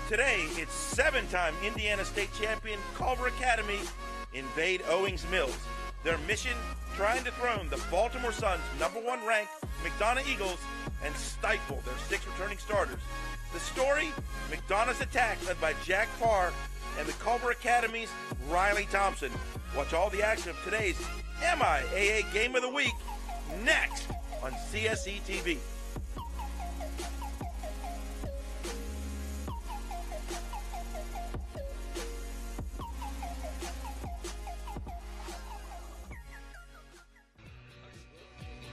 Today, it's 7-time Indiana State champion Culver Academy invade Owings Mills. Their mission, trying to dethrone the Baltimore Sun's #1 ranked McDonogh Eagles and stifle their 6 returning starters. The story, McDonogh's attack led by Jack Parr and the Culver Academy's Riley Thompson. Watch all the action of today's MIAA Game of the Week next on CSE TV.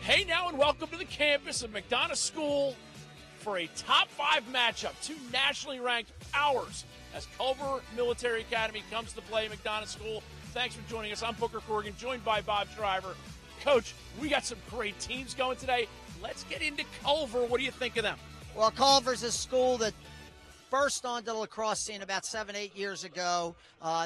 Hey now, and welcome to the campus of McDonogh School for a top 5 matchup. 2 nationally ranked powers as Culver Military Academy comes to play McDonogh School. Thanks for joining us. I'm Booker Corrigan, joined by Bob Shriver. Coach, we got some great teams going today. Let's get into Culver. What do you think of them? Well, Culver's a school that burst onto the lacrosse scene about 7-8 years ago.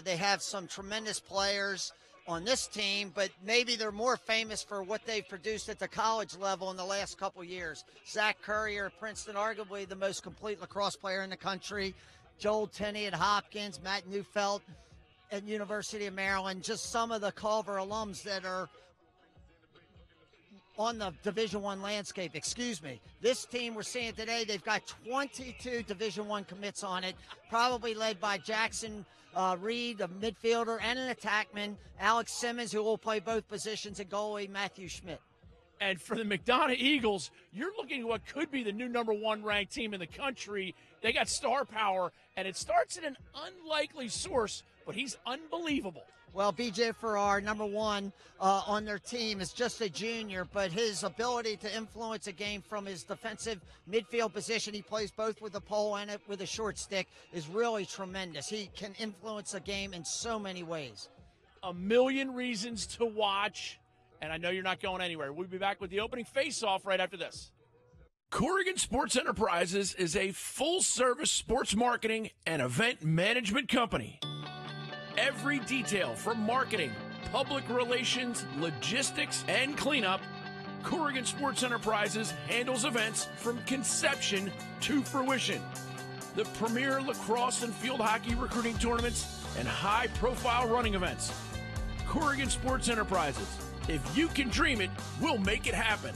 They have some tremendous players on this team, but maybe they're more famous for what they've produced at the college level in the last couple years. Zach Currier at Princeton, arguably the most complete lacrosse player in the country. Joel Tenney at Hopkins, Matt Neufeld at University of Maryland. Just some of the Culver alums that are on the Division I landscape. This team we're seeing today, they've got 22 Division I commits on it, probably led by Jackson Reed, a midfielder, and an attackman, Alex Simmons, who will play both positions, and goalie Matthew Schmidt. And for the McDonogh Eagles, you're looking at what could be the new #1 ranked team in the country. They got star power, and it starts at an unlikely source, but he's unbelievable. Well, B.J. Farrar, #1 on their team, is just a junior, but his ability to influence a game from his defensive midfield position, he plays both with the pole and with a short stick, is really tremendous. He can influence a game in so many ways. A million reasons to watch, and I know you're not going anywhere. We'll be back with the opening face-off right after this. Corrigan Sports Enterprises is a full-service sports marketing and event management company. Every detail from marketing, public relations, logistics, and cleanup, Corrigan Sports Enterprises handles events from conception to fruition. The premier lacrosse and field hockey recruiting tournaments and high-profile running events. Corrigan Sports Enterprises. If you can dream it, we'll make it happen.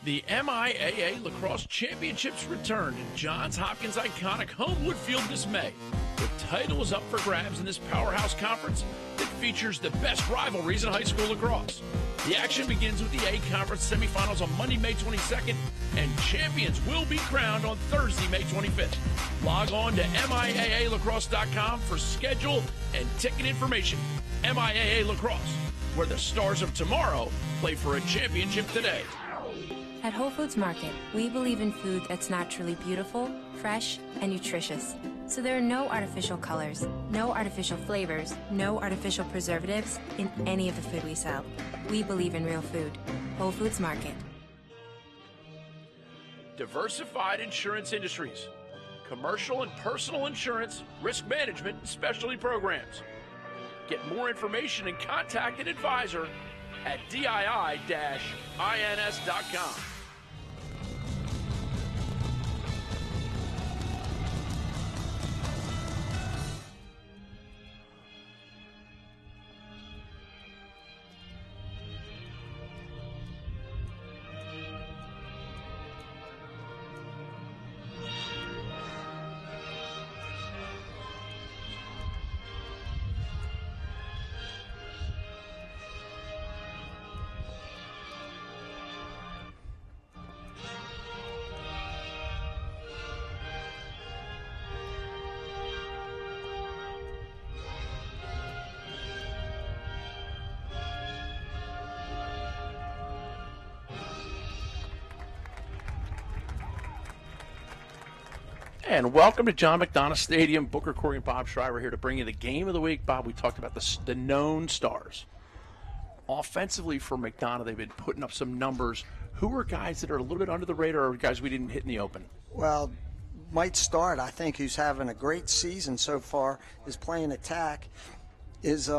The MIAA Lacrosse Championships return to Johns Hopkins' iconic Homewood Field this May. The title is up for grabs in this powerhouse conference that features the best rivalries in high school lacrosse. The action begins with the A Conference semifinals on Monday, May 22nd, and champions will be crowned on Thursday, May 25th. Log on to MIAAlacrosse.com for schedule and ticket information. MIAA Lacrosse, where the stars of tomorrow play for a championship today. At Whole Foods Market, we believe in food that's naturally beautiful, fresh, and nutritious. So there are no artificial colors, no artificial flavors, no artificial preservatives in any of the food we sell. We believe in real food. Whole Foods Market. Diversified Insurance Industries. Commercial and personal insurance, risk management, and specialty programs. Get more information and contact an advisor at DII-INS.com. And welcome to John McDonogh Stadium. Booker Corrigan and Bob Shriver here to bring you the game of the week. Bob, we talked about the known stars. Offensively for McDonogh, they've been putting up some numbers. Who are guys that are a little bit under the radar or guys we didn't hit in the open? Well, might start, I think, who's having a great season so far, is playing attack, is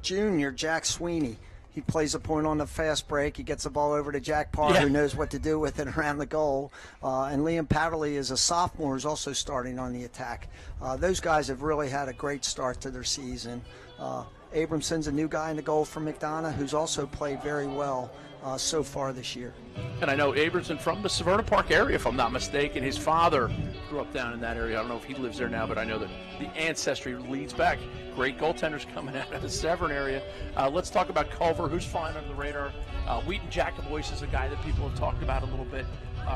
junior Jack Sweeney. He plays a point on the fast break. He gets the ball over to Jack Parr, who knows what to do with it around the goal. And Liam Powderly is a sophomore, who's also starting on the attack. Those guys have really had a great start to their season. Abramson's a new guy in the goal for McDonogh, who's also played very well so far this year. And I know Abramson from the Severna Park area, if I'm not mistaken. His father grew up down in that area. I don't know if he lives there now, but I know that the ancestry leads back. Great goaltenders coming out of the Severn area. Let's talk about Culver, who's flying under the radar. Wheaton Jacobboyce is a guy that people have talked about a little bit.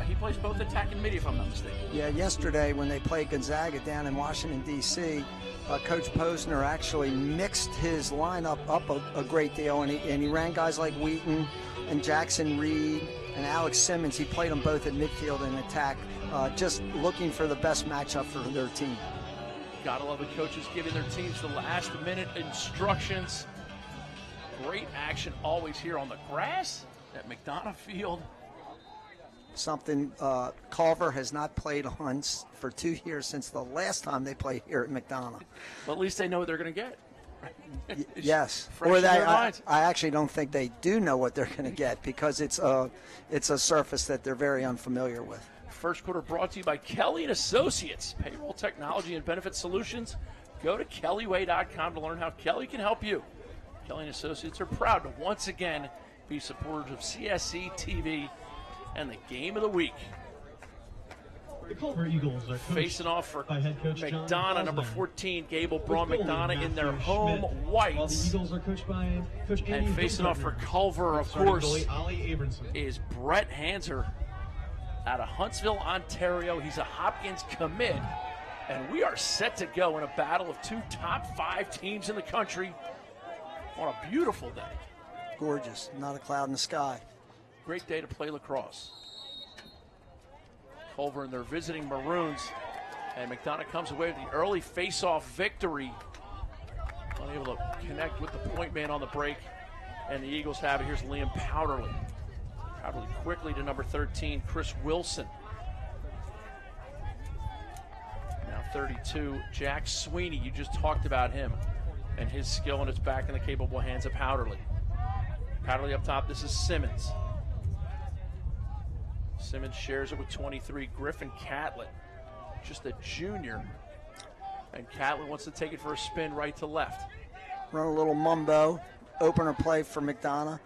He plays both attack and mid, if I'm not mistaken. Yeah, yesterday when they played Gonzaga down in Washington, D.C., Coach Posner actually mixed his lineup up a great deal, and he ran guys like Wheaton and Jackson Reed and Alex Simmons. He played them both at midfield and attack, just looking for the best matchup for their team. Gotta love the coaches giving their teams the last-minute instructions. Great action always here on the grass at McDonogh Field. Something Culver has not played on for 2 years since the last time they played here at McDonogh. But at least they know what they're going to get. Yes. Or I actually don't think they do know what they're going to get, because it's a surface that they're very unfamiliar with. First quarter brought to you by Kelly & Associates. Payroll technology and benefit solutions. Go to kellyway.com to learn how Kelly can help you. Kelly & Associates are proud to once again be supporters of CSC TV and the game of the week. The Culver Eagles are facing off for McDonogh, number 14, Gable Braun. McDonogh in their home whites. The Eagles are coached by Coach Andy and facing off for Culver, of course, is Brett Hanser out of Huntsville, Ontario. He's a Hopkins commit. And we are set to go in a battle of two top 5 teams in the country on a beautiful day. Gorgeous. Not a cloud in the sky. Great day to play lacrosse. Culver and their visiting Maroons. And McDonogh comes away with the early face-off victory. Unable to connect with the point man on the break. And the Eagles have it. Here's Liam Powderly. Powderly quickly to number 13, Chris Wilson. Now 32, Jack Sweeney. You just talked about him and his skill, and it's back in the capable hands of Powderly. Powderly up top, this is Simmons. Simmons shares it with 23, Griffin Catlett, just a junior. And Catlett wants to take it for a spin right to left. Run a little mumbo, opener play for McDonogh.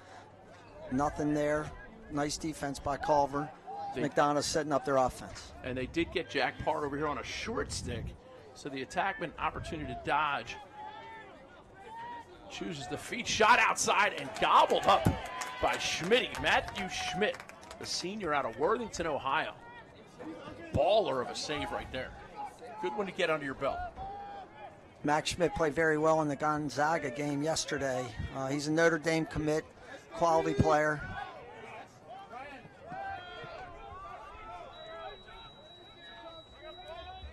Nothing there. Nice defense by Culver. McDonogh setting up their offense. And they did get Jack Parr over here on a short stick, so the attackman opportunity to dodge. Chooses the feed, shot outside and gobbled up by Schmitty, Matthew Schmidt, the senior out of Worthington, Ohio. Baller of a save right there. Good one to get under your belt. Max Schmidt played very well in the Gonzaga game yesterday. He's a Notre Dame commit, quality player.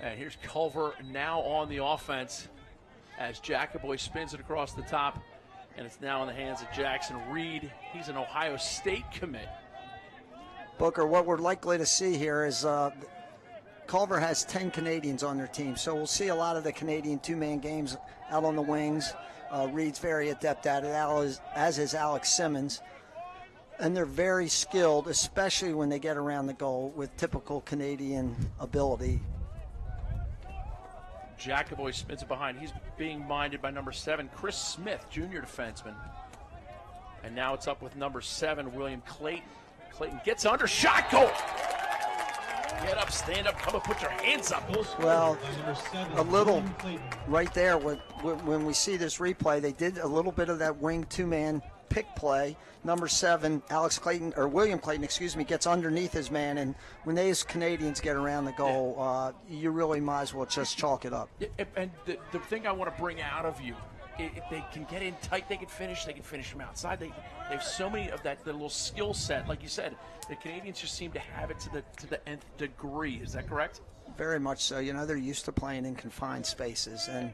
And here's Culver now on the offense as Jacobboyce spins it across the top, and it's now in the hands of Jackson Reed. He's an Ohio State commit. Booker, what we're likely to see here is Culver has 10 Canadians on their team, so we'll see a lot of the Canadian two-man games out on the wings. Reed's very adept at it, as is Alex Simmons. And they're very skilled, especially when they get around the goal with typical Canadian ability. Jacobboyce spins it behind. He's being minded by number 7, Chris Smith, junior defenseman. And now it's up with number 7, William Clayton. Clayton gets under, shot, goal! Get up, stand up, come and put your hands up. Well, a little right there, when we see this replay, they did a little bit of that wing two-man pick play. Number 7, William Clayton, gets underneath his man, and when these Canadians get around the goal, you really might as well just chalk it up. And the thing I want to bring out of you, if they can get in tight, they can finish them outside. They have so many of that little skill set. Like you said, the Canadians just seem to have it to the nth degree. Is that correct? Very much so. You know, they're used to playing in confined spaces, and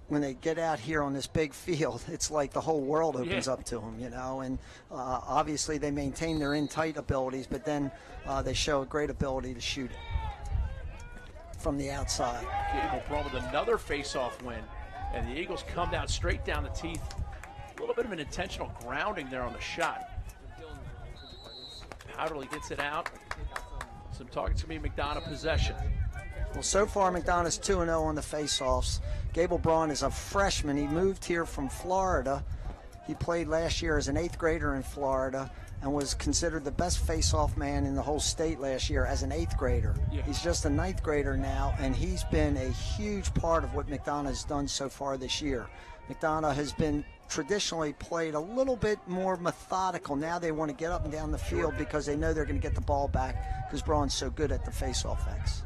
when they get out here on this big field, it's like the whole world opens up to them, you know. And obviously they maintain their in-tight abilities, but then they show a great ability to shoot it from the outside. Gable Braun with another face-off win, and the Eagles come down straight down the teeth little bit of an intentional grounding there on the shot. Powderly gets it out. Some talk, it's going to be McDonogh possession. Well, so far, McDonogh's 2-0 on the faceoffs. Gable Braun is a freshman. He moved here from Florida. He played last year as an 8th grader in Florida and was considered the best faceoff man in the whole state last year as an 8th grader. Yeah. He's just a 9th grader now, and he's been a huge part of what McDonogh has done so far this year. McDonogh has been traditionally played a little bit more methodical. Now they want to get up and down the field because they know they're going to get the ball back because Braun's so good at the faceoff X.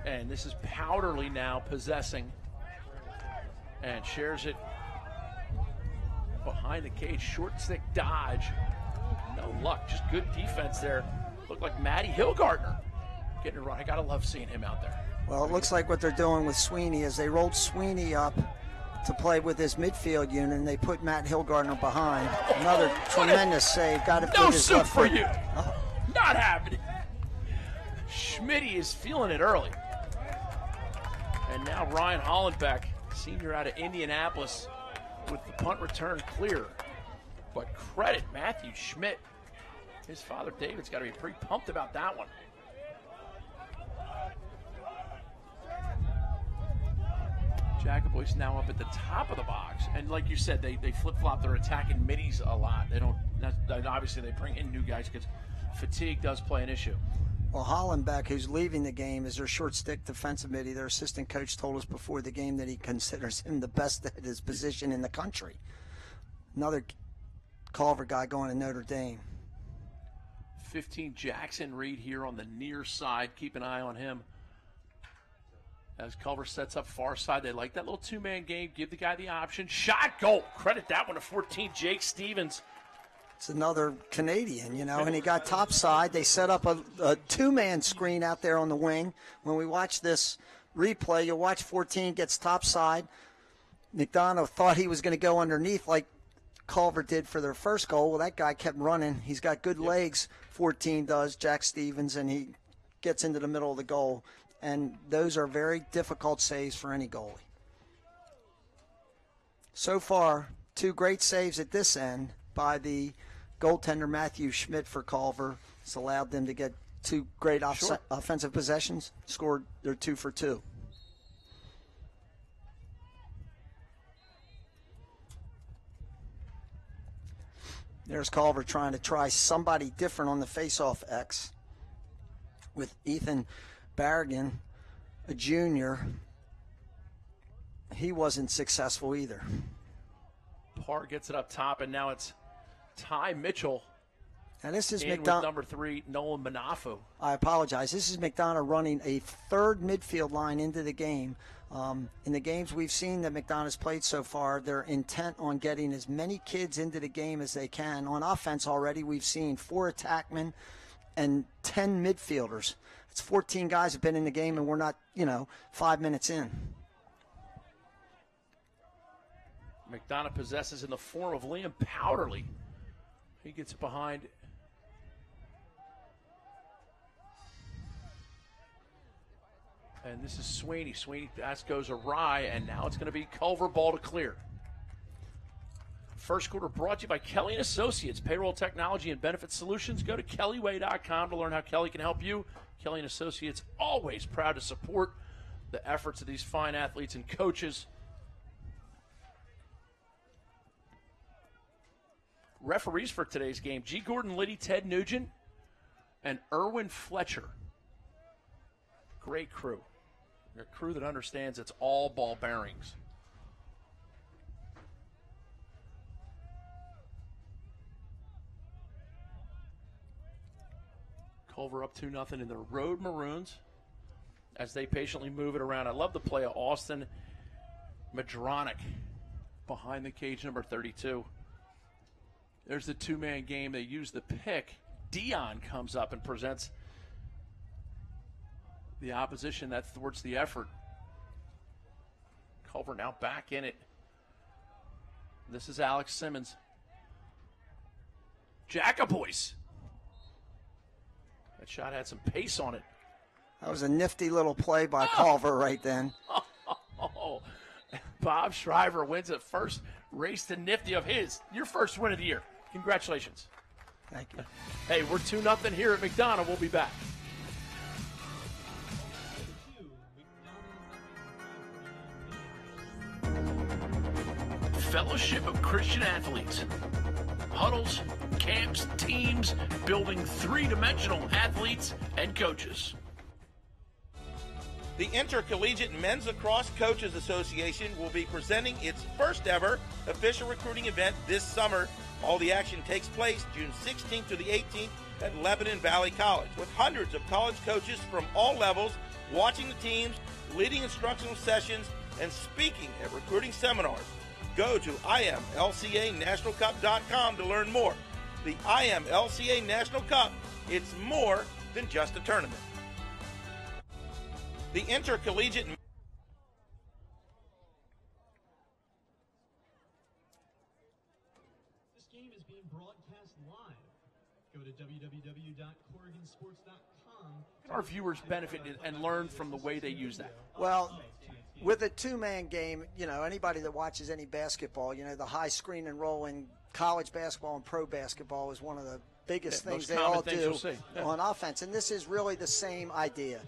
And this is Powderly now possessing and shares it behind the cage. Short stick dodge. No luck, just good defense there. Looked like Matty Hillgardner getting a run. I gotta love seeing him out there. Well, it looks like what they're doing with Sweeney is they rolled Sweeney up to play with his midfield unit, and they put Matt Hillgardner behind. Another tremendous save. Got it. No soup for you. Not happening. Schmitty is feeling it early. And now Ryan Hollenbeck, senior out of Indianapolis, with the punt return clear. But credit Matthew Schmidt. His father David's got to be pretty pumped about that one. Jacoboy's now up at the top of the box. And like you said, they flip-flop their attacking middies a lot. They don't, obviously they bring in new guys because fatigue does play an issue. Well, Hollenbeck, who's leaving the game, is their short stick defensive middie. Their assistant coach told us before the game that he considers him the best at his position in the country. Another Culver guy going to Notre Dame. 15, Jackson Reed here on the near side. Keep an eye on him. As Culver sets up far side, they like that little two-man game. Give the guy the option. Shot, goal. Credit that one to 14, Jake Stevens. It's another Canadian, you know, and he got top side. They set up a two-man screen out there on the wing. When we watch this replay, you'll watch 14 gets top side. McDonogh thought he was going to go underneath like Culver did for their first goal. Well, that guy kept running. He's got good legs, 14 does, Jack Stevens, and he gets into the middle of the goal. And those are very difficult saves for any goalie. So far, two great saves at this end by the goaltender Matthew Schmidt for Culver. It's allowed them to get two great offensive possessions, scored their 2 for 2. There's Culver trying to try somebody different on the face-off X with Ethan Barragan, a junior. He wasn't successful either. Parr gets it up top, and now it's Ty Mitchell. And this is with number 3, Nolan Manafu. I apologize. This is McDonogh running a third midfield line into the game. In the games we've seen that McDonogh's played so far, they're intent on getting as many kids into the game as they can. On offense already, we've seen 4 attackmen and 10 midfielders. It's 14 guys have been in the game, and we're not, 5 minutes in. McDonogh possesses in the form of Liam Powderly. He gets it behind. And this is Sweeney. Sweeney, that goes awry, and now it's going to be Culver ball to clear. First quarter brought to you by Kelly & Associates, payroll technology and benefit solutions. Go to kellyway.com to learn how Kelly can help you. Kelly & Associates, always proud to support the efforts of these fine athletes and coaches. Referees for today's game, G. Gordon Liddy, Ted Nugent, and Erwin Fletcher. Great crew. A crew that understands it's all ball bearings. Culver up 2-0 in the Road Maroons as they patiently move it around. I love the play of Austin McDonogh behind the cage, number 32. There's the two-man game. They use the pick. Dion comes up and presents the opposition that thwarts the effort. Culver now back in it. This is Alex Simmons. Jacoboys. That shot had some pace on it. That was a nifty little play by Culver right then. Bob Shriver wins the first race to Nifty of your first win of the year. Congratulations. Thank you. Hey, we're 2-0 here at McDonogh. We'll be back. Fellowship of Christian Athletes. Huddles, camps, teams, building three-dimensional athletes and coaches. The Intercollegiate Men's Lacrosse Coaches Association will be presenting its first ever official recruiting event this summer. All the action takes place June 16th to the 18th at Lebanon Valley College, with hundreds of college coaches from all levels watching the teams, leading instructional sessions, and speaking at recruiting seminars. Go to imlcanationalcup.com to learn more. The IMLCA National Cup, it's more than just a tournament. The Intercollegiate This game is being broadcast live. Go to www.corrigansports.com. Our viewers benefit and learn from the way they use that. Well, with a two-man game, anybody that watches any basketball, the high screen and roll in college basketball and pro basketball is one of the biggest things they all do on offense. And this is really the same idea.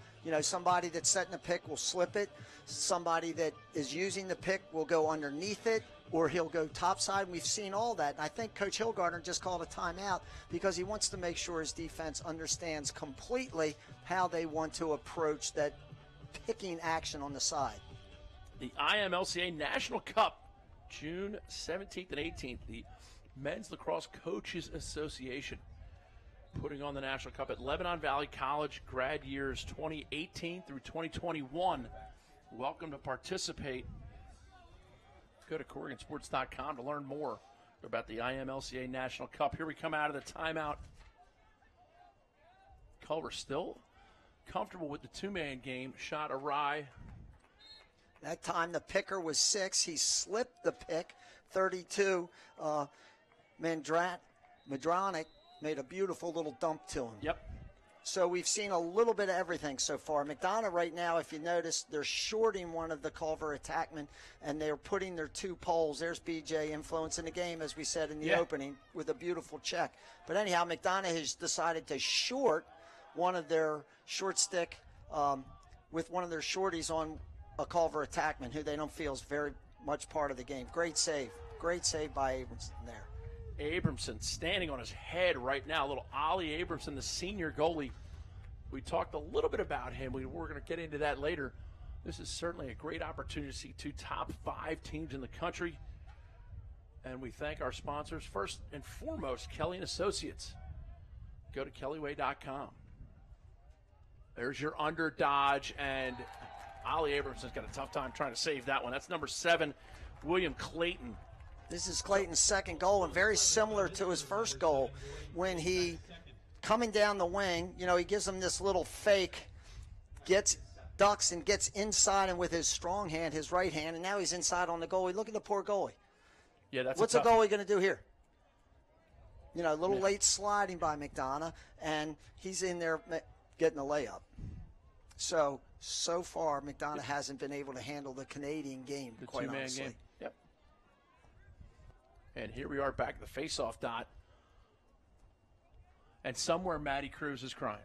Somebody that's setting the pick will slip it. Somebody that is using the pick will go underneath it, or he'll go topside. We've seen all that. And I think Coach Hilgardner just called a timeout because he wants to make sure his defense understands completely how they want to approach that picking action on the side. The IMLCA National Cup, June 17th and 18th. The Men's Lacrosse Coaches Association putting on the National Cup at Lebanon Valley College, grad years 2018 through 2021. Welcome to participate. Go to CorriganSports.com to learn more about the IMLCA National Cup. Here we come out of the timeout. Culver still comfortable with the two-man game. Shot awry. That time the picker was 6. He slipped the pick, 32. McDonogh made a beautiful little dump to him. Yep. So we've seen a little bit of everything so far. McDonogh right now, if you notice, they're shorting one of the Culver attackmen, and they're putting their two poles. There's BJ influencing the game, as we said in the opening, with a beautiful check. But anyhow, McDonogh has decided to short one of their short stick with one of their shorties on a Culver attackman who they don't feel is very much part of the game. Great save. Great save by Abramson there. Abramson standing on his head right now. Little Ollie Abramson, the senior goalie. We talked a little bit about him. We're going to get into that later. This is certainly a great opportunity to see two top 5 teams in the country. And we thank our sponsors. First and foremost, Kelly & Associates. Go to kellyway.com. There's your under dodge, and Ollie Abramson's got a tough time trying to save that one. That's number 7, William Clayton. This is Clayton's second goal, and very similar to his first goal when he, coming down the wing, he gives him this little fake, ducks and gets inside, and with his strong hand, his right hand, and now he's inside on the goalie. Look at the poor goalie. Yeah, that's What's a goalie going to do here? A little late sliding by McDonogh, and he's in there getting a layup. So far, McDonogh hasn't been able to handle the Canadian game, quite honestly. Game. Yep. And here we are back at the face-off dot. And somewhere Matty Cruz is crying.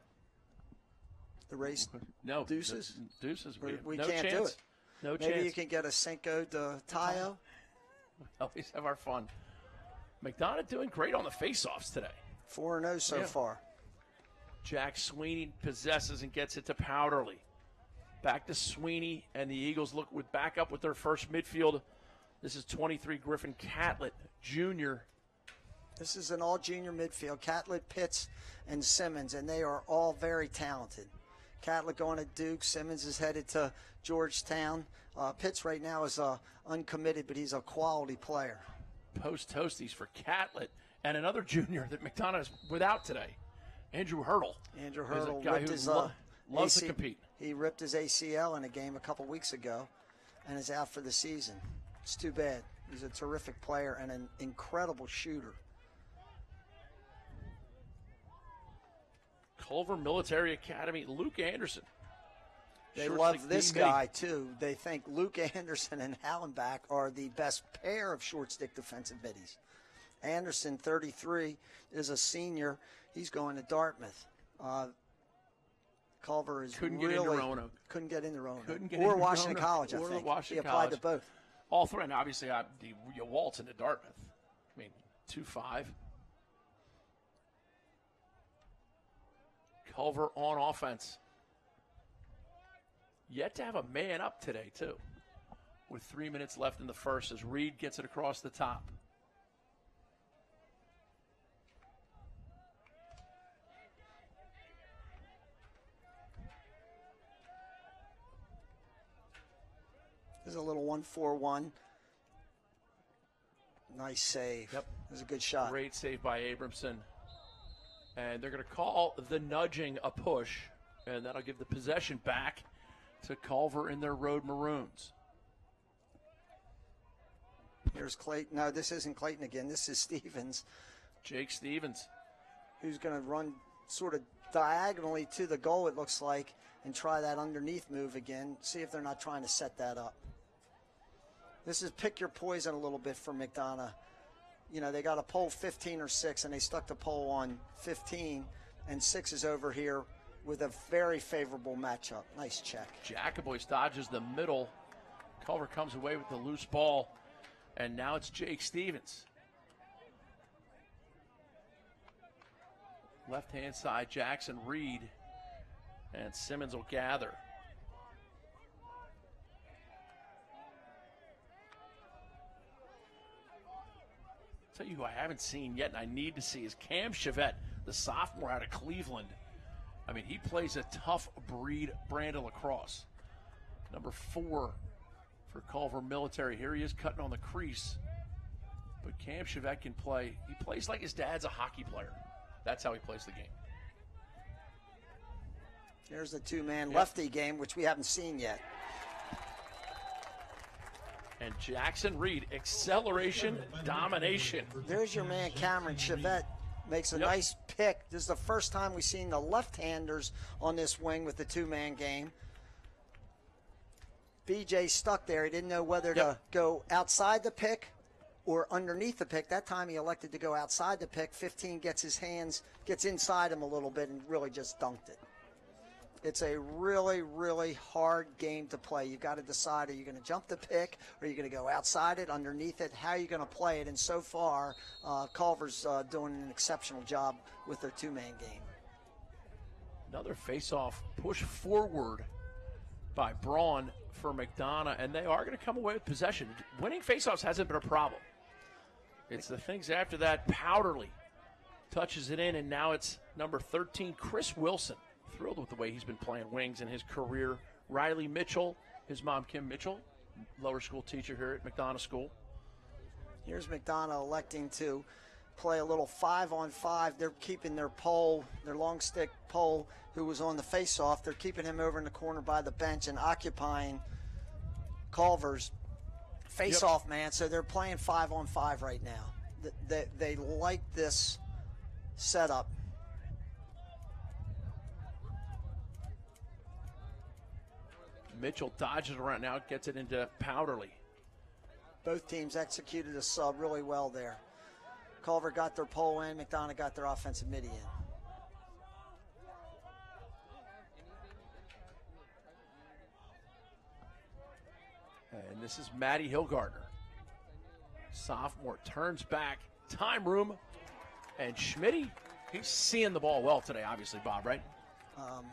The race no deuces? Deuces. We no can't chance. do it. No chance. Maybe you can get a Cinco de Tayo. We always have our fun. McDonogh doing great on the face-offs today. 4-0 so far. Jack Sweeney possesses and gets it to Powderly. Back to Sweeney, and the Eagles look back up with their first midfield. This is 23 Griffin Catlett Jr. This is an all-junior midfield. Catlett, Pitts, and Simmons, and they are all very talented. Catlett going to Duke. Simmons is headed to Georgetown. Pitts right now is uncommitted, but he's a quality player. Post toasties for Catlett, and another junior that McDonogh is without today, Andrew Hurdle. Andrew Hurdle ripped his loves to compete. He ripped his ACL in a game a couple weeks ago and is out for the season. It's too bad. He's a terrific player and an incredible shooter. Culver Military Academy, Luke Anderson They love this guy, too. They think Luke Anderson and Hallenbach are the best pair of short stick defensive middies. Anderson, 33, is a senior. He's going to Dartmouth. Culver is couldn't get into Roanoke. Couldn't get into Roanoke. Or Washington College, I think. He applied to both. All three, and obviously you waltz into Dartmouth. I mean, 2-5. Culver on offense. Yet to have a man up today, too, with 3 minutes left in the first as Reed gets it across the top. There's a little 1-4-1. Nice save. Yep. It was a good shot. Great save by Abramson. And they're going to call the nudging a push, and that'll give the possession back to Culver in their road Maroons. Here's Clayton. No, this isn't Clayton again. This is Stevens. Jake Stevens. Who's going to run sort of diagonally to the goal, it looks like, and try that underneath move again. See if they're not trying to set that up. This is pick your poison a little bit for McDonogh. You know, they got a pole 15 or 6, and they stuck the pole on 15, and 6 is over here with a very favorable matchup. Nice check. Jacoboyce dodges the middle. Culver comes away with the loose ball, and now it's Jake Stevens. Left-hand side, Jackson Reed, and Simmons will gather. Tell you who I haven't seen yet and I need to see is Cam Chevette, the sophomore out of Cleveland. I mean, he plays a tough brand of lacrosse. Number 4 for Culver Military. Here he is cutting on the crease. But Cam Chevette can play. He plays like his dad's a hockey player. That's how he plays the game. Here's the two-man lefty game, which we haven't seen yet. And Jackson Reed, acceleration, domination. There's your man, Cameron Chevette. Makes a nice pick. This is the first time we've seen the left-handers on this wing with the two-man game. BJ stuck there. He didn't know whether to go outside the pick or underneath the pick. That time he elected to go outside the pick. 15 gets his hands, gets inside him a little bit and really just dunked it. It's a really, really hard game to play. You've got to decide, are you going to jump the pick? Or are you going to go outside it, underneath it? How are you going to play it? And so far, Culver's doing an exceptional job with their two-man game. Another face-off push forward by Braun for McDonogh, and they are going to come away with possession. Winning face-offs hasn't been a problem. It's the things after that. Powderly touches it in, and now it's number 13, Chris Wilson. Thrilled with the way he's been playing wings in his career. Riley Mitchell, his mom Kim Mitchell, lower school teacher here at McDonogh School. Here's McDonogh electing to play a little 5-on-5. They're keeping their pole, their long stick pole, who was on the face-off. They're keeping him over in the corner by the bench and occupying Culver's face-off man. So they're playing 5-on-5 right now. They like this setup. Mitchell dodges around now, gets it into Powderly. Both teams executed a sub really well there. Culver got their pole in, McDonogh got their offensive midi in. And this is Maddie Hillgardner. Sophomore turns back, time room, and Schmitty, he's seeing the ball well today, obviously, Bob, right?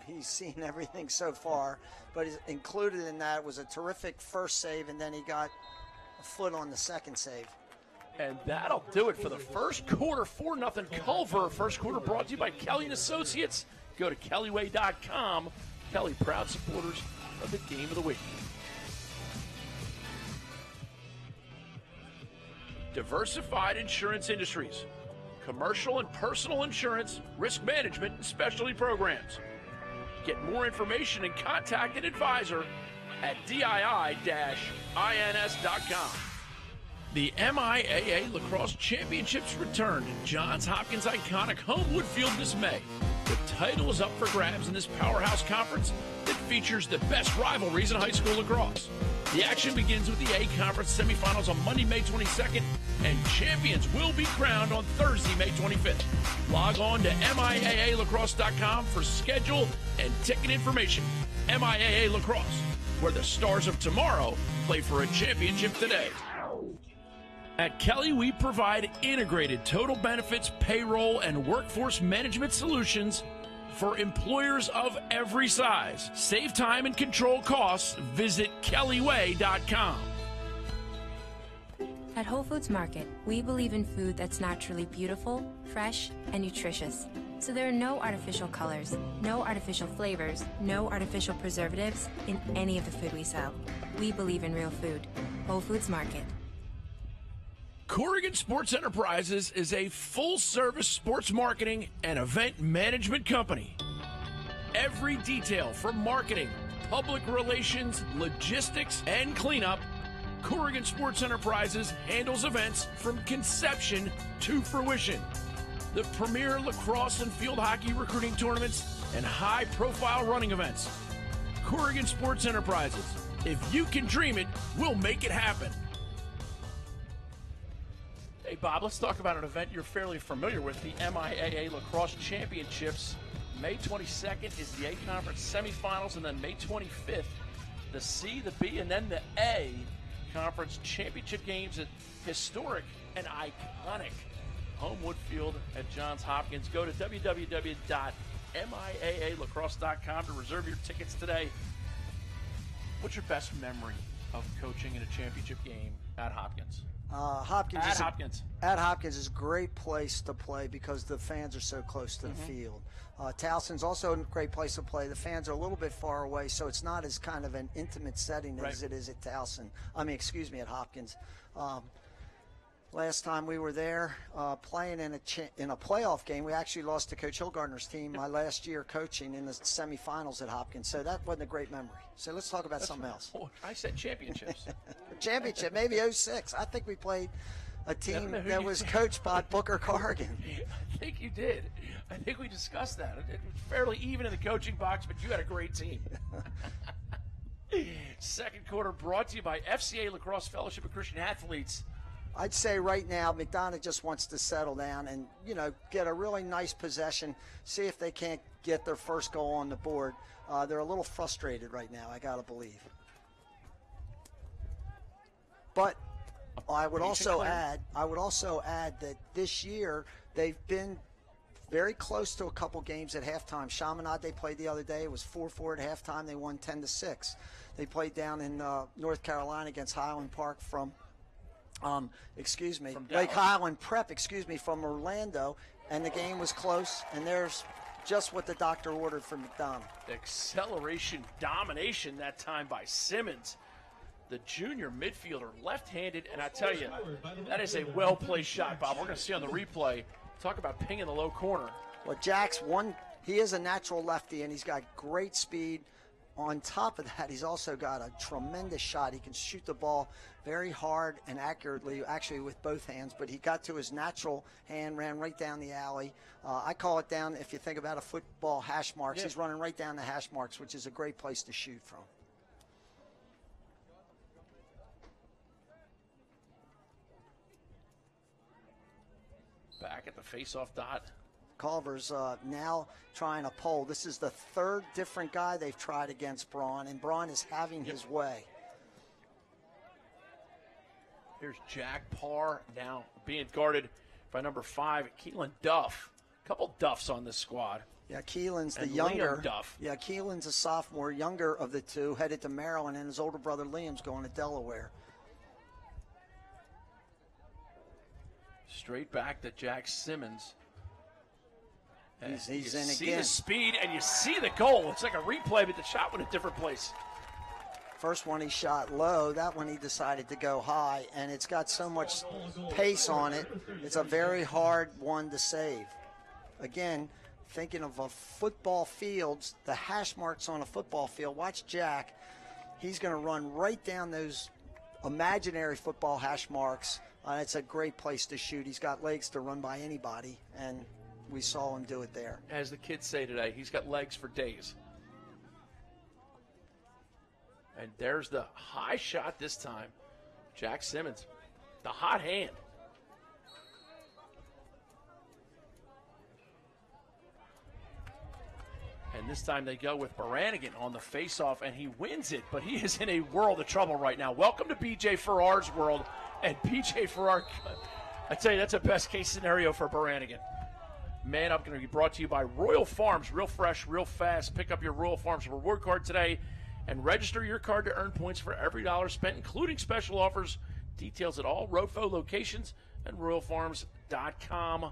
He's seen everything so far, but included in that was a terrific first save, and then he got a foot on the second save. And that'll do it for the first quarter. 4-0 Culver. First quarter brought to you by Kelly & Associates. Go to kellyway.com. Kelly, proud supporters of the Game of the Week. Diversified Insurance Industries. Commercial and personal insurance, risk management, and specialty programs. Get more information and contact an advisor at DII-INS.com. The MIAA Lacrosse Championships return to Johns Hopkins' iconic Homewood Field this May. The title is up for grabs in this powerhouse conference that features the best rivalries in high school lacrosse. The action begins with the A Conference semifinals on Monday, May 22nd, and champions will be crowned on Thursday, May 25th. Log on to MIAALacrosse.com for schedule and ticket information. MIAA Lacrosse, where the stars of tomorrow play for a championship today. At Kelly, we provide integrated total benefits, payroll, and workforce management solutions for employers of every size. Save time and control costs. Visit kellyway.com. At Whole Foods Market, we believe in food that's naturally beautiful, fresh, and nutritious. So there are no artificial colors, no artificial flavors, no artificial preservatives in any of the food we sell. We believe in real food. Whole Foods Market. Corrigan Sports Enterprises is a full-service sports marketing and event management company. Every detail from marketing, public relations, logistics, and cleanup, Corrigan Sports Enterprises handles events from conception to fruition. The premier lacrosse and field hockey recruiting tournaments and high-profile running events. Corrigan Sports Enterprises. If you can dream it, we'll make it happen. Hey, Bob, let's talk about an event you're fairly familiar with, the MIAA Lacrosse Championships. May 22nd is the A Conference semifinals, and then May 25th, the C, the B, and then the A Conference Championship games at historic and iconic Homewood Field at Johns Hopkins. Go to www.miaalacrosse.com to reserve your tickets today. What's your best memory of coaching in a championship game at Hopkins? Hopkins At Hopkins is a great place to play because the fans are so close to the field. Towson's also a great place to play. The fans are a little bit far away, so it's not as kind of an intimate setting as it is at Towson. At Hopkins. Last time we were there playing in a playoff game, we actually lost to Coach Hilgardner's team my last year coaching in the semifinals at Hopkins. So that wasn't a great memory. So let's talk about something else. Oh, I said championships. Championship, maybe 06. I think we played a team that was coached by Booker Corrigan. I think you did. I think we discussed that. It was fairly even in the coaching box, but you had a great team. Second quarter brought to you by FCA Lacrosse Fellowship of Christian Athletes. I'd say right now McDonogh just wants to settle down and, get a really nice possession, see if they can't get their first goal on the board. They're a little frustrated right now, I got to believe. But I would also add that this year they've been very close to a couple games at halftime. Chaminade they played the other day. It was 4-4 at halftime. They won 10-6. They played down in North Carolina against Highland Park from Lake Highland Prep, from Orlando, and the game was close, and there's just what the doctor ordered for McDonogh. Acceleration domination that time by Simmons, the junior midfielder, left-handed, and I tell you, that is a well-placed shot, Bob. We're going to see on the replay. Talk about pinging the low corner. Well, he is a natural lefty, and he's got great speed. On top of that, he's also got a tremendous shot. He can shoot the ball very hard and accurately, actually with both hands, but he got to his natural hand, ran right down the alley. I call it down, if you think about a football, hash marks. Yeah. He's running right down the hash marks, which is a great place to shoot from. Back at the face-off dot. Culver's now trying to pull. This is the third different guy they've tried against Braun, and Braun is having his way. Here's Jack Parr now being guarded by number 5, Keelan Duff. A couple Duffs on this squad. Yeah, Keelan's the and younger. Liam Duff. Yeah, Keelan's a sophomore, younger of the two, headed to Maryland, and his older brother Liam's going to Delaware. Straight back to Jack Simmons. He's in again. You see the speed and you see the goal. It's like a replay, but the shot went a different place. First one he shot low. That one he decided to go high, and it's got so much pace on it. It's a very hard one to save. Again, thinking of a football field, the hash marks on a football field. Watch Jack. He's going to run right down those imaginary football hash marks. It's a great place to shoot. He's got legs to run by anybody, and we saw him do it there. As the kids say today, he's got legs for days. And there's the high shot this time. Jack Simmons, the hot hand. And this time they go with Baranigan on the faceoff, and he wins it, but he is in a world of trouble right now. Welcome to B.J. Farrar's world, and B.J. Farrar, I tell you, that's a best-case scenario for Baranigan. Man Up going to be brought to you by Royal Farms. Real fresh, real fast. Pick up your Royal Farms reward card today and register your card to earn points for every dollar spent, including special offers. Details at all ROFO locations and royalfarms.com.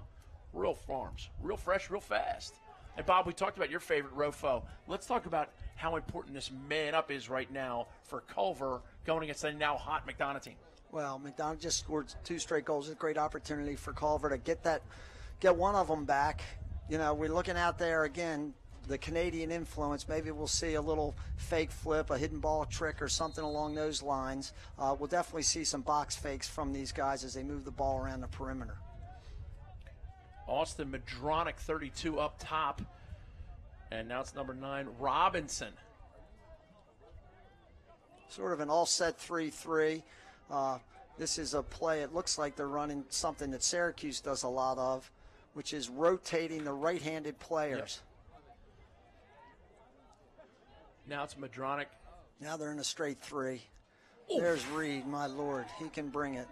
Royal Farms, real fresh, real fast. And, Bob, we talked about your favorite ROFO. Let's talk about how important this man up is right now for Culver going against the now hot McDonogh team. Well, McDonogh just scored 2 straight goals. It's a great opportunity for Culver to get one of them back. You know, we're looking out there again, the Canadian influence. Maybe we'll see a little fake flip, a hidden ball trick or something along those lines. We'll definitely see some box fakes from these guys as they move the ball around the perimeter. Austin McDonogh, 32 up top. And now it's number 9, Robinson. Sort of an all-set 3-3. This is a play, it looks like they're running something that Syracuse does a lot of, which is rotating the right-handed players. Yep. Now it's McDonogh. Now they're in a straight 3. Oof. There's Reed, my Lord. He can bring it.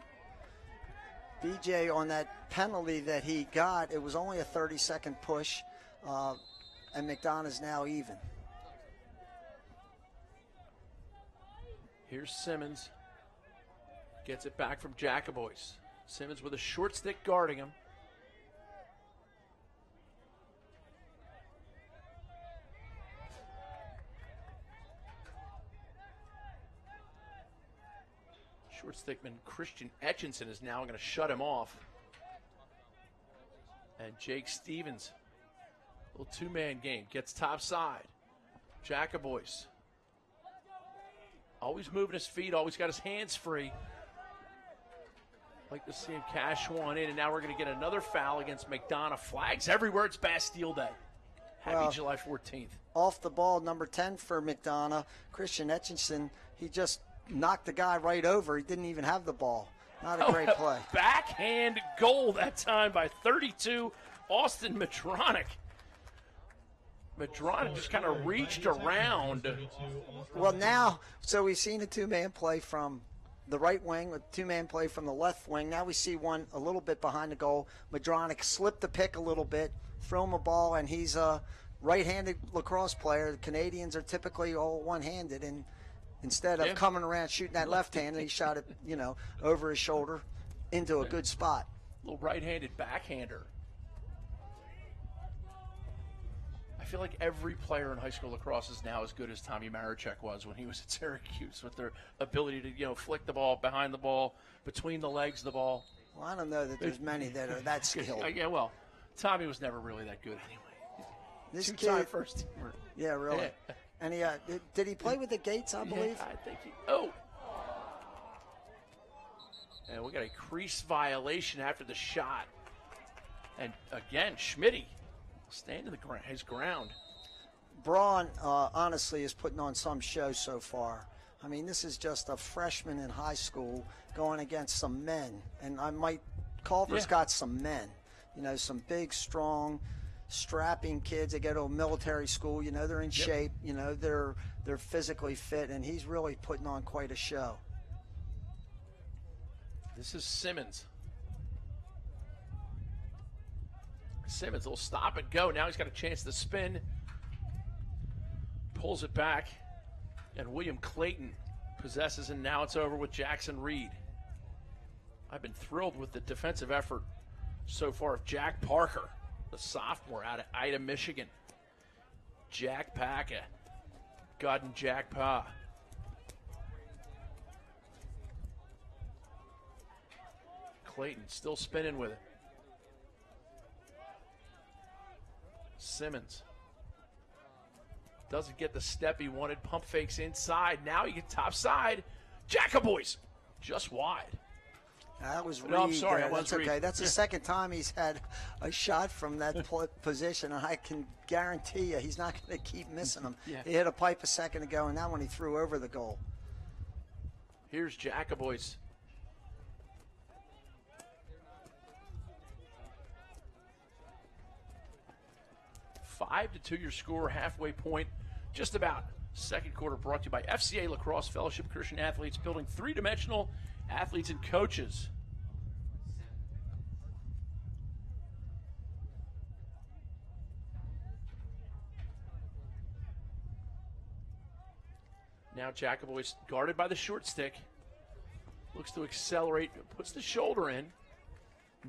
BJ, on that penalty that he got, it was only a 30-second push, and McDonough's now even. Here's Simmons. Gets it back from Jacobois. Simmons with a short stick guarding him. Short stickman Christian Etchinson is now going to shut him off. And Jake Stevens, little 2-man game, gets top side. Jacobois, always moving his feet, always got his hands free. Like to see him cash one in, and now we're going to get another foul against McDonogh. Flags everywhere. It's Bastille Day. Happy July 14th. Off the ball, number 10 for McDonogh, Christian Etchinson. He just knocked the guy right over. He didn't even have the ball. Not a great play. Backhand goal that time by 32, Austin McDonogh. McDonogh just kind of reached around. Well, now, so we've seen a 2-man play from the right wing, a 2-man play from the left wing. Now we see one a little bit behind the goal. McDonogh slipped the pick a little bit, throw him a ball, and he's a right-handed lacrosse player. The Canadians are typically all one-handed, and instead of coming around shooting that left-handed, he shot it, over his shoulder into a good spot. Little right-handed backhander. I feel like every player in high school lacrosse is now as good as Tommy Marichek was when he was at Syracuse, with their ability to, flick the ball behind the ball, between the legs of the ball. Well, I don't know that there's many that are that skilled. Yeah, well, Tommy was never really that good anyway. This Two-time first teamer. Yeah, really. Yeah. And he did he play with the Gates, I believe? Yeah, I think and we got a crease violation after the shot. And again, Schmitty standing his ground. Braun, honestly, is putting on some show so far. I mean, this is just a freshman in high school going against some men. And Culver's got some men. Some big, strong, strapping kids. They go to a military school. They're in shape. They're physically fit. And he's really putting on quite a show. This is Simmons. Simmons will stop and go. Now he's got a chance to spin. Pulls it back. And William Clayton possesses, and now it's over with Jackson Reed. I've been thrilled with the defensive effort so far of Jack Parker, the sophomore out of Ida, Michigan. Jack Packa. Godden Jack Pa. Clayton still spinning with it. Simmons doesn't get the step he wanted. Pump fakes inside. Now you get top side. Jacobois just wide. That was Reed. No, I'm sorry. That's okay. That's the second time he's had a shot from that position, and I can guarantee you he's not going to keep missing them. He hit a pipe a second ago, and that one he threw over the goal. Here's Jacoboys. Five to 2 your score, halfway point, just about. Second quarter brought to you by FCA Lacrosse Fellowship Christian Athletes, building three-dimensional athletes and coaches. Now Jacoboys guarded by the short stick. Looks to accelerate, puts the shoulder in.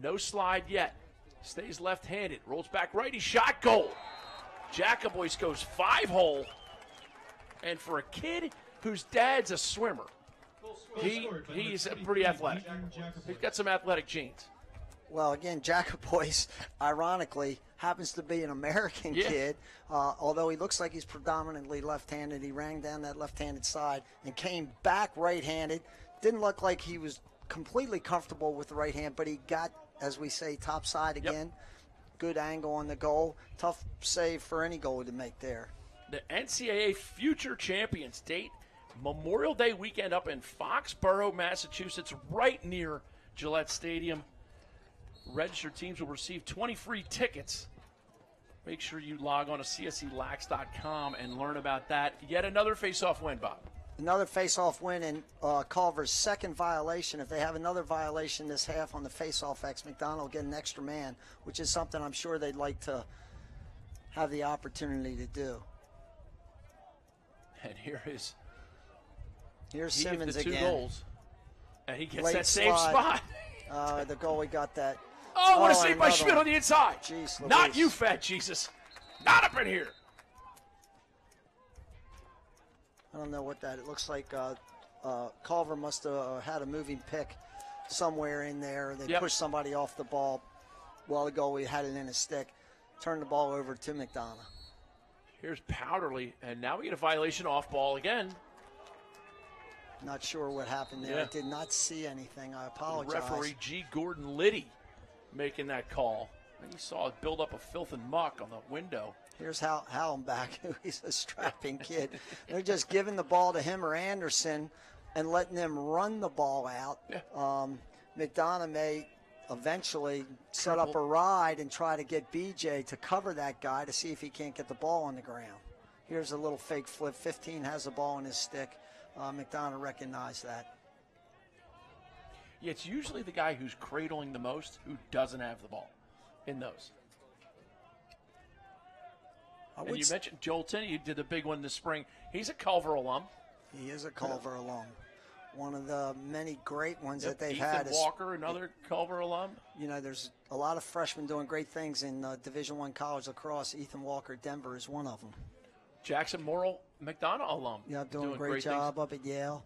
No slide yet. Stays left-handed, rolls back righty, shot, goal. Jacoboys goes 5-hole. And for a kid whose dad's a swimmer, he's pretty athletic. He's got some athletic genes. Well, again, Jacoboys, ironically, happens to be an American kid. Although he looks like he's predominantly left-handed, he rang down that left-handed side and came back right-handed. Didn't look like he was completely comfortable with the right hand, but he got, as we say, top side again. Yep. Good angle on the goal. Tough save for any goalie to make there. The NCAA future champions date Memorial Day weekend up in Foxborough, Massachusetts, right near Gillette Stadium. Registered teams will receive 20 free tickets. Make sure you log on to CSELax.com and learn about that. Yet another face-off win, Bob. Another face-off win in Culver's second violation. If they have another violation this half on the face-off X, McDonogh will get an extra man, which is something I'm sure they'd like to have the opportunity to do. And here's Simmons the two again. Goals, and he gets Late that same slide. spot. The goalie got that. Oh, what a save by Schmidt on the inside. Jeez, not you, fat Jesus. Not up in here. I don't know what that. It looks like Culver must have had a moving pick somewhere in there. They pushed somebody off the ball while the goalie had it in his stick. Turned the ball over to McDonogh. Here's Powderly, and now we get a violation off ball again. Not sure what happened there. I did not see anything. I apologize. Referee G. Gordon Liddy making that call. And you saw it build up of filth and muck on the window. Here's Hallenbach. He's a strapping kid. They're just giving the ball to him or Anderson and letting them run the ball out. McDonogh may eventually set up a ride and try to get BJ to cover that guy to see if he can't get the ball on the ground. Here's a little fake flip. 15 has the ball in his stick. McDonogh recognized that. Yeah, it's usually the guy who's cradling the most who doesn't have the ball in those. And you mentioned Joel Tinney, who did the big one this spring. He's a Culver alum. He is a Culver alum. One of the many great ones that they've Ethan had. Walker, another Culver alum. You know, there's a lot of freshmen doing great things in Division I college lacrosse. Ethan Walker, Denver, is one of them. Jackson Morrill, McDonogh alum. Yeah, doing a great job up at Yale.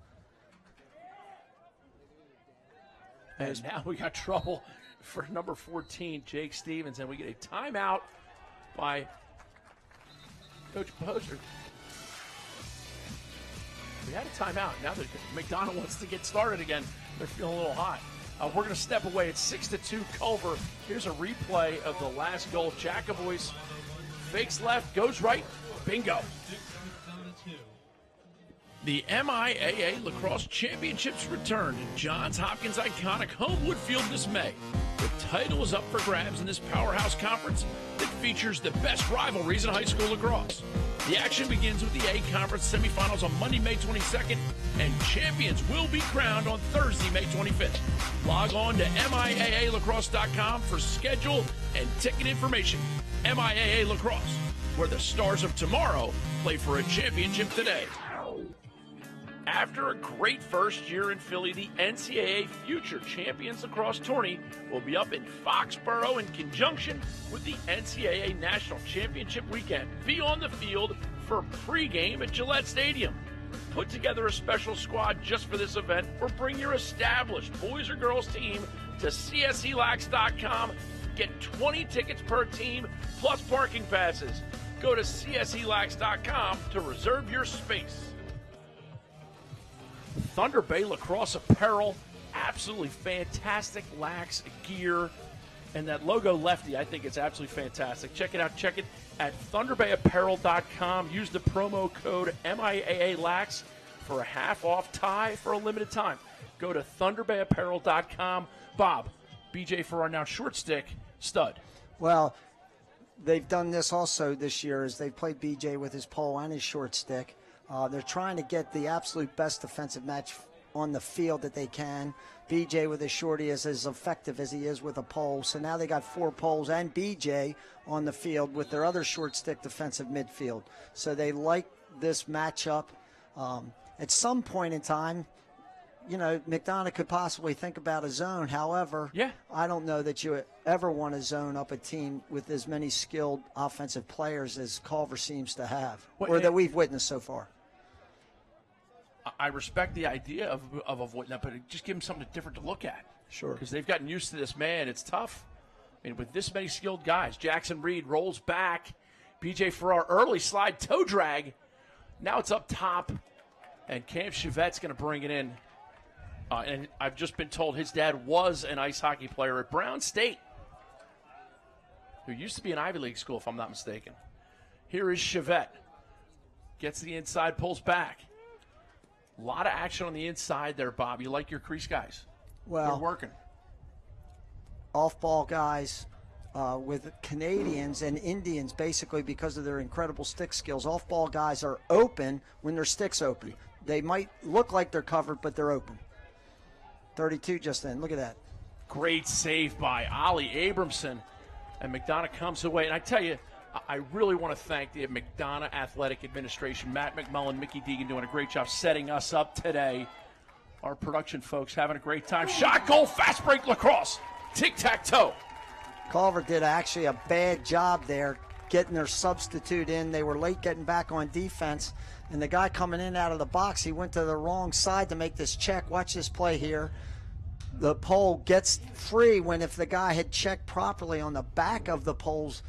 And now we got trouble for number 14, Jake Stevens, and we get a timeout by Coach Poser. We had a timeout. Now that McDonogh wants to get started again, they're feeling a little hot. We're going to step away. It's 6-2 Culver. Here's a replay of the last goal. Jacoboys fakes left, goes right, bingo. The MIAA Lacrosse Championships return to Johns Hopkins' iconic Homewood Field this May. The title is up for grabs in this powerhouse conference that features the best rivalries in high school lacrosse. The action begins with the A Conference semifinals on Monday, May 22nd, and champions will be crowned on Thursday, May 25th. Log on to MIAALacrosse.com for schedule and ticket information. MIAA Lacrosse, where the stars of tomorrow play for a championship today. After a great first year in Philly, the NCAA Future Champions Lacrosse Tourney will be up in Foxborough in conjunction with the NCAA National Championship Weekend. Be on the field for pregame at Gillette Stadium. Put together a special squad just for this event, or bring your established boys or girls team to CSELax.com. Get 20 tickets per team plus parking passes. Go to CSELax.com to reserve your space. Thunder Bay Lacrosse apparel, absolutely fantastic Lax gear. And that logo lefty, I think it's absolutely fantastic. Check it out. Check it at thunderbayapparel.com. Use the promo code MIAALAX for a half-off tie for a limited time. Go to ThunderBayApparel.com. Bob, BJ Farrar now short stick, stud. Well, they've done this also this year as they've played BJ with his pole and his short stick. They're trying to get the absolute best defensive match on the field that they can. BJ with his shorty is as effective as he is with a pole. So now they got 4 poles and BJ on the field with their other short stick defensive midfield. So they like this matchup. At some point in time, you know, McDonogh could possibly think about a zone. However, I don't know that you ever want to zone up a team with as many skilled offensive players as Culver seems to have, or that we've witnessed so far. I respect the idea of avoiding that, but just give them something different to look at. Sure. Because they've gotten used to this man. It's tough. I mean, with this many skilled guys, Jackson Reed rolls back. BJ Farrar, early slide toe drag. Now it's up top, and Cam Chevette's going to bring it in. And I've just been told his dad was an ice hockey player at Brown State, who used to be an Ivy League school, if I'm not mistaken. Here is Chevette. Gets the inside, pulls back. A lot of action on the inside there, Bob. You like your crease guys. Well, they're working. Off-ball guys with Canadians and Indians, basically because of their incredible stick skills. Off-ball guys are open when their stick's open. They might look like they're covered, but they're open. 32 just then. Look at that. Great save by Ollie Abramson. And McDonogh comes away. And I tell you, I really want to thank the McDonogh Athletic Administration, Matt McMullen, Mickey Deegan doing a great job setting us up today. Our production folks having a great time. Shot, goal, fast break, lacrosse. Tic-tac-toe. Culver did actually a bad job there getting their substitute in. They were late getting back on defense. And the guy coming in out of the box, he went to the wrong side to make this check. Watch this play here. The pole gets free when if the guy had checked properly on the back of the poles.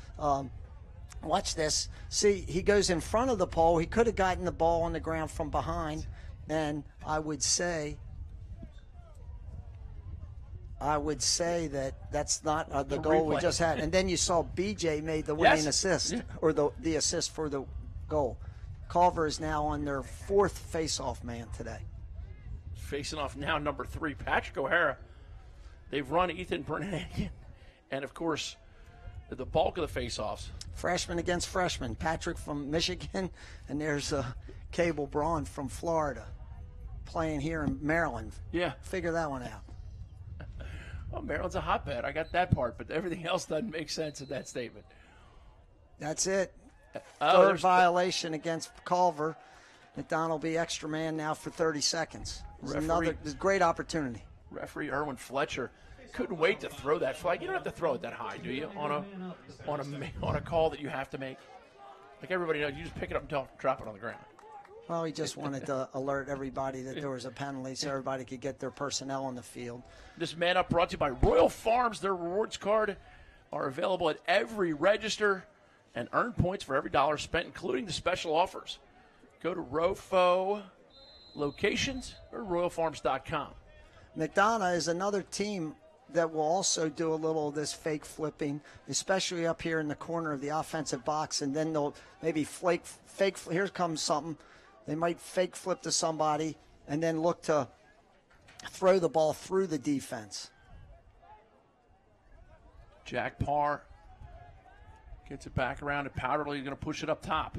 Watch this. See, he goes in front of the pole. He could have gotten the ball on the ground from behind. And I would say that that's not the goal we just had. And then you saw BJ made the winning assist, or the assist for the goal. Culver is now on their 4th face-off man today. Facing off now number 3, Patrick O'Hara. They've run Ethan Bernanian. And, of course, the bulk of the face-offs. Freshman against freshman. Patrick from Michigan, and there's Cable Braun from Florida playing here in Maryland. Yeah. Figure that one out. Well, Maryland's a hotbed. I got that part, but everything else doesn't make sense in that statement. That's it. Oh, Third violation against Culver. McDonogh will be extra man now for 30 seconds. Another great opportunity. Referee Erwin Fletcher couldn't wait to throw that flag. You don't have to throw it that high, do you? On a call that you have to make. Like everybody knows, you just pick it up and drop it on the ground. Well, he just wanted to alert everybody that there was a penalty so everybody could get their personnel on the field. This Man Up brought to you by Royal Farms. Their rewards card are available at every register and earn points for every dollar spent, including the special offers. Go to ROFO locations or royalfarms.com. McDonogh is another team that will also do a little of this fake flipping, especially up here in the corner of the offensive box, and then they'll maybe fake. Here comes something. They might fake flip to somebody and then look to throw the ball through the defense. Jack Parr gets it back around, and Powderly is going to push it up top.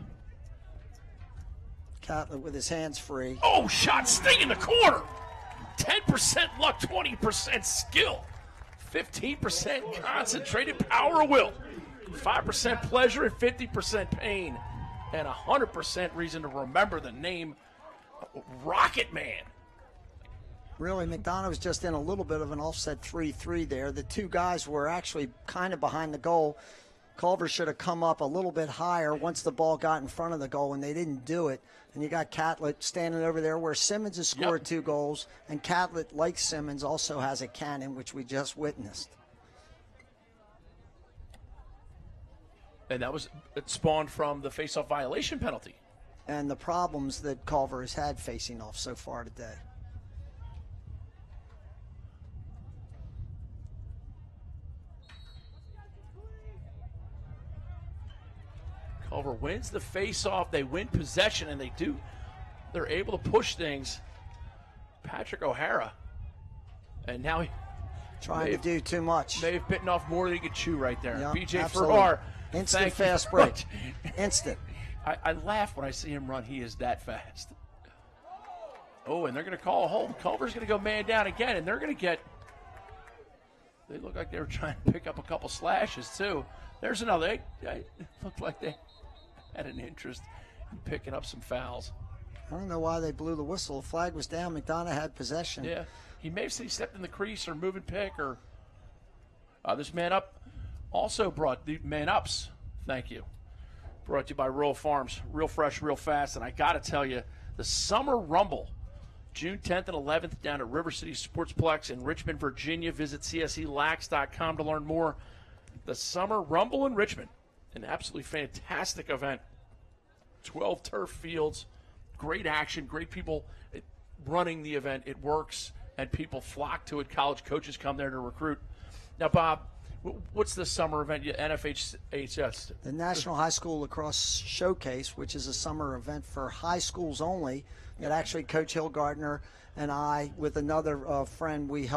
Catlett with his hands free. Oh, shot sting in the corner. 10% luck, 20% skill, 15% concentrated power of will, 5% pleasure and 50% pain, and 100% reason to remember the name Rocket Man. Really, McDonogh was just in a little bit of an offset 3-3 there. The two guys were actually kind of behind the goal. Culver should have come up a little bit higher once the ball got in front of the goal, and they didn't do it. And you got Catlett standing over there where Simmons has scored 2 goals, and Catlett, like Simmons, also has a cannon, which we just witnessed. And it spawned from the face-off violation penalty. And the problems that Culver has had facing off so far today. Culver wins the face-off. They win possession, and they do they're able to push things. Patrick O'Hara, and now he trying to do too much. May have bitten off more than he could chew right there. Yep, BJ absolutely. Farrar. Instant fast break. Instant. I laugh when I see him run. He is that fast. Oh, and they're going to call a hold. Culver's going to go man down again, and they're going to get – they look like they were trying to pick up a couple slashes, too. There's another. It looked like they had an interest in picking up some fouls. I don't know why they blew the whistle. The flag was down. McDonogh had possession. Yeah. He may have said he stepped in the crease or moving pick or this man up also brought the man ups. Thank you. Brought to you by Rural Farms. Real fresh, real fast. And I got to tell you, the Summer Rumble, June 10th and 11th down at River City Sportsplex in Richmond, Virginia. Visit CSELax.com to learn more. The Summer Rumble in Richmond, an absolutely fantastic event. 12 turf fields, great action, great people running the event. It works, and people flock to it. College coaches come there to recruit. Now, Bob, what's the summer event? NFHS? The National High School Lacrosse Showcase, which is a summer event for high schools only, that actually Coach Hillgardner and I, with another friend, we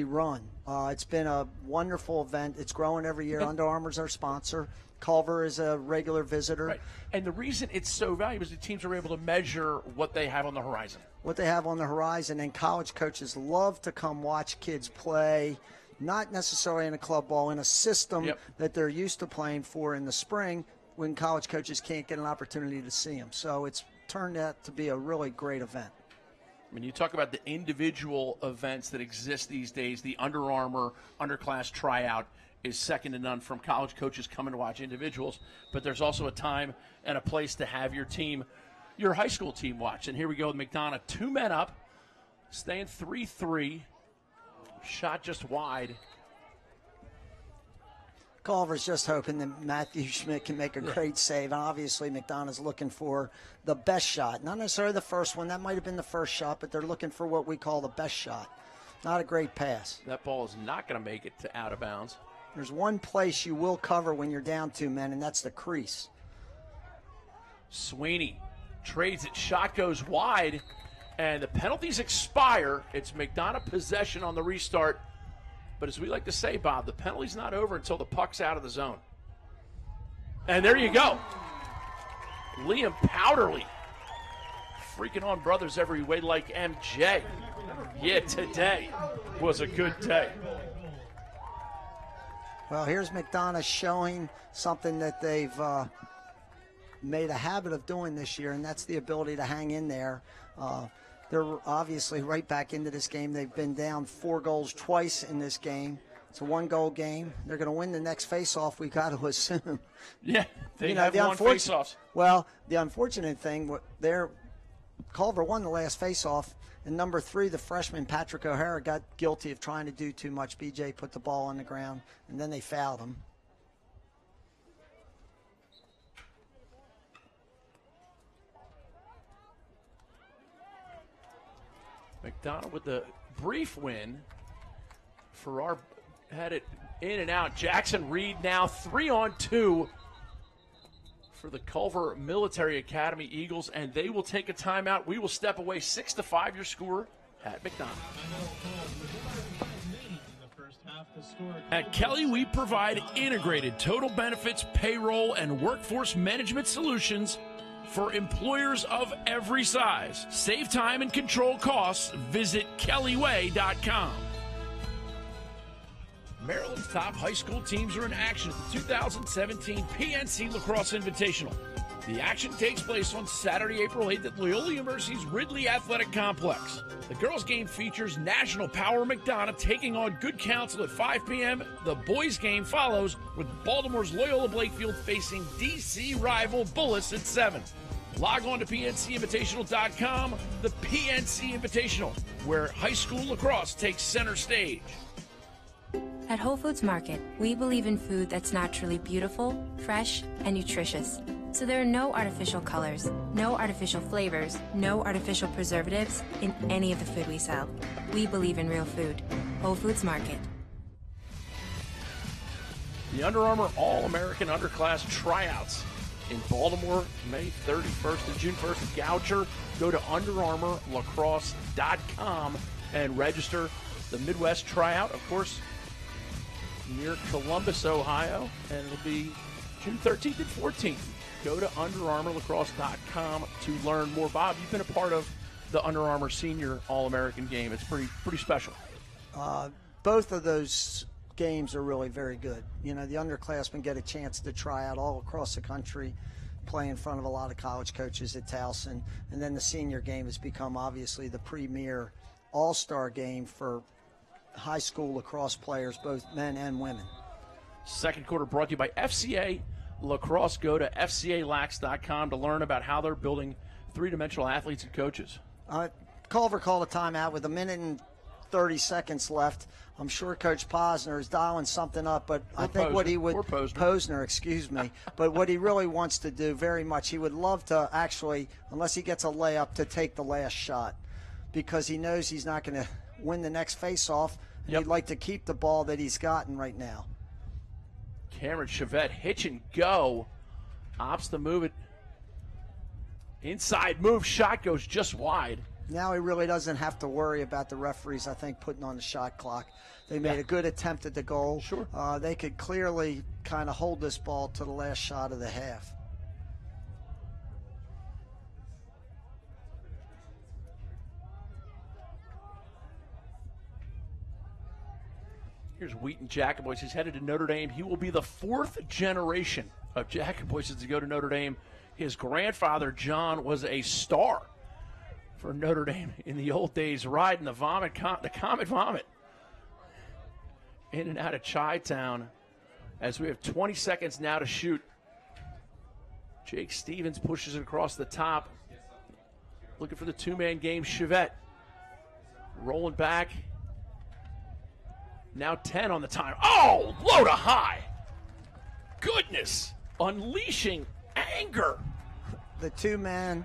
run. It's been a wonderful event. It's growing every year. Under Armour's our sponsor. Culver is a regular visitor. Right. And the reason it's so valuable is the teams are able to measure what they have on the horizon. What they have on the horizon, and college coaches love to come watch kids play, not necessarily in a club ball, in a system that they're used to playing for in the spring when college coaches can't get an opportunity to see them. So it's turned out to be a really great event. I mean, you talk about the individual events that exist these days. The Under Armour underclass tryout is second to none from college coaches coming to watch individuals. But there's also a time and a place to have your team, your high school team, watch. And here we go with McDonogh, 2 men up, staying 3-3. Shot just wide. Culver's just hoping that Matthew Schmidt can make a great save. And obviously, McDonogh's looking for the best shot. Not necessarily the first one. That might have been the first shot, but they're looking for what we call the best shot. Not a great pass. That ball is not going to make it to out of bounds. There's one place you will cover when you're down 2 men, and that's the crease. Sweeney trades it. Shot goes wide, and the penalties expire. It's McDonogh possession on the restart. But as we like to say, Bob, the penalty's not over until the puck's out of the zone. And there you go. Liam Powderly. Freaking on brothers every way like MJ. Yeah, today was a good day. Well, here's McDonogh showing something that they've made a habit of doing this year, and that's the ability to hang in there. They're obviously right back into this game. They've been down 4 goals twice in this game. It's a 1-goal game. They're going to win the next face-off, we got to assume. Yeah, they have won face-offs. Well, the unfortunate thing, Culver won the last face-off, and number 3, the freshman Patrick O'Hara, got guilty of trying to do too much. BJ put the ball on the ground, and then they fouled him. McDonogh with the brief win. Farrar had it in and out. Jackson Reed now 3-on-2 for the Culver Military Academy Eagles, and they will take a timeout. We will step away. 6-5 your score at McDonogh. At Kelly, we provide integrated total benefits, payroll, and workforce management solutions for employers of every size. Save time and control costs. Visit kellyway.com. Maryland's top high school teams are in action at the 2017 PNC Lacrosse Invitational. The action takes place on Saturday, April 8th at Loyola University's Ridley Athletic Complex. The girls' game features National Power McDonogh taking on Good Counsel at 5 p.m. The boys' game follows with Baltimore's Loyola Blakefield facing D.C. rival Bullis at 7. Log on to PNCinvitational.com, the PNC Invitational, where high school lacrosse takes center stage. At Whole Foods Market, we believe in food that's naturally beautiful, fresh, and nutritious. So there are no artificial colors, no artificial flavors, no artificial preservatives in any of the food we sell. We believe in real food. Whole Foods Market. The Under Armour All-American Underclass Tryouts in Baltimore, May 31st to June 1st. Goucher. Go to UnderArmourLacrosse.com and register. The Midwest tryout, of course, near Columbus, Ohio, and it'll be June 13th and 14th. Go to UnderArmourLacrosse.com to learn more. Bob, you've been a part of the Under Armour Senior All-American game. It's pretty special. Both of those games are really very good. You know, the underclassmen get a chance to try out all across the country, play in front of a lot of college coaches at Towson, and then the senior game has become obviously the premier all-star game for high school lacrosse players, both men and women. Second quarter brought to you by FCA Lacrosse. Go to FCALax.com to learn about how they're building three-dimensional athletes and coaches. Culver called a timeout with 1 minute and 30 seconds left. I'm sure Coach Posner is dialing something up, but I think what he would Posner, excuse me, but what he really wants to do very much, he would love to actually, unless he gets a layup, to take the last shot, because he knows he's not going to win the next face-off. He'd like to keep the ball that he's gotten right now. Cameron Chevette, hitch and go, opts to move it. Inside move, shot goes just wide. Now he really doesn't have to worry about the referees, I think, putting on the shot clock. They made a good attempt at the goal. Sure. They could clearly kind of hold this ball to the last shot of the half. Here's Wheaton Jacobois. He's headed to Notre Dame. He will be the fourth generation of Jacobois to go to Notre Dame. His grandfather, John, was a star for Notre Dame in the old days, riding the Comet Vomit in and out of Chi-Town. As we have 20 seconds now to shoot. Jake Stevens pushes it across the top. Looking for the two-man game. Chevette rolling back. Now 10 on the time. Oh, low to high. Goodness. Unleashing anger. The two-man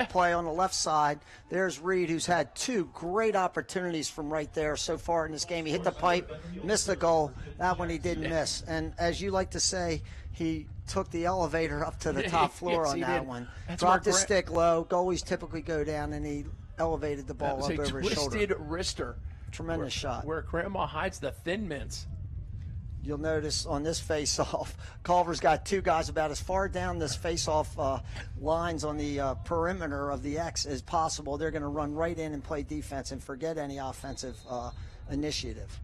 play on the left side. There's Reed, who's had two great opportunities from right there so far in this game. He hit the pipe, missed the goal. That one he didn't miss. And as you like to say, he took the elevator up to the top floor on that one. Dropped his stick low. Goalies typically go down, and he elevated the ball up over his shoulder. Twisted wrister. Tremendous shot. Where Grandma hides the Thin Mints. You'll notice on this face-off, Culver's got two guys about as far down this face-off lines on the perimeter of the X as possible. They're going to run right in and play defense and forget any offensive initiative.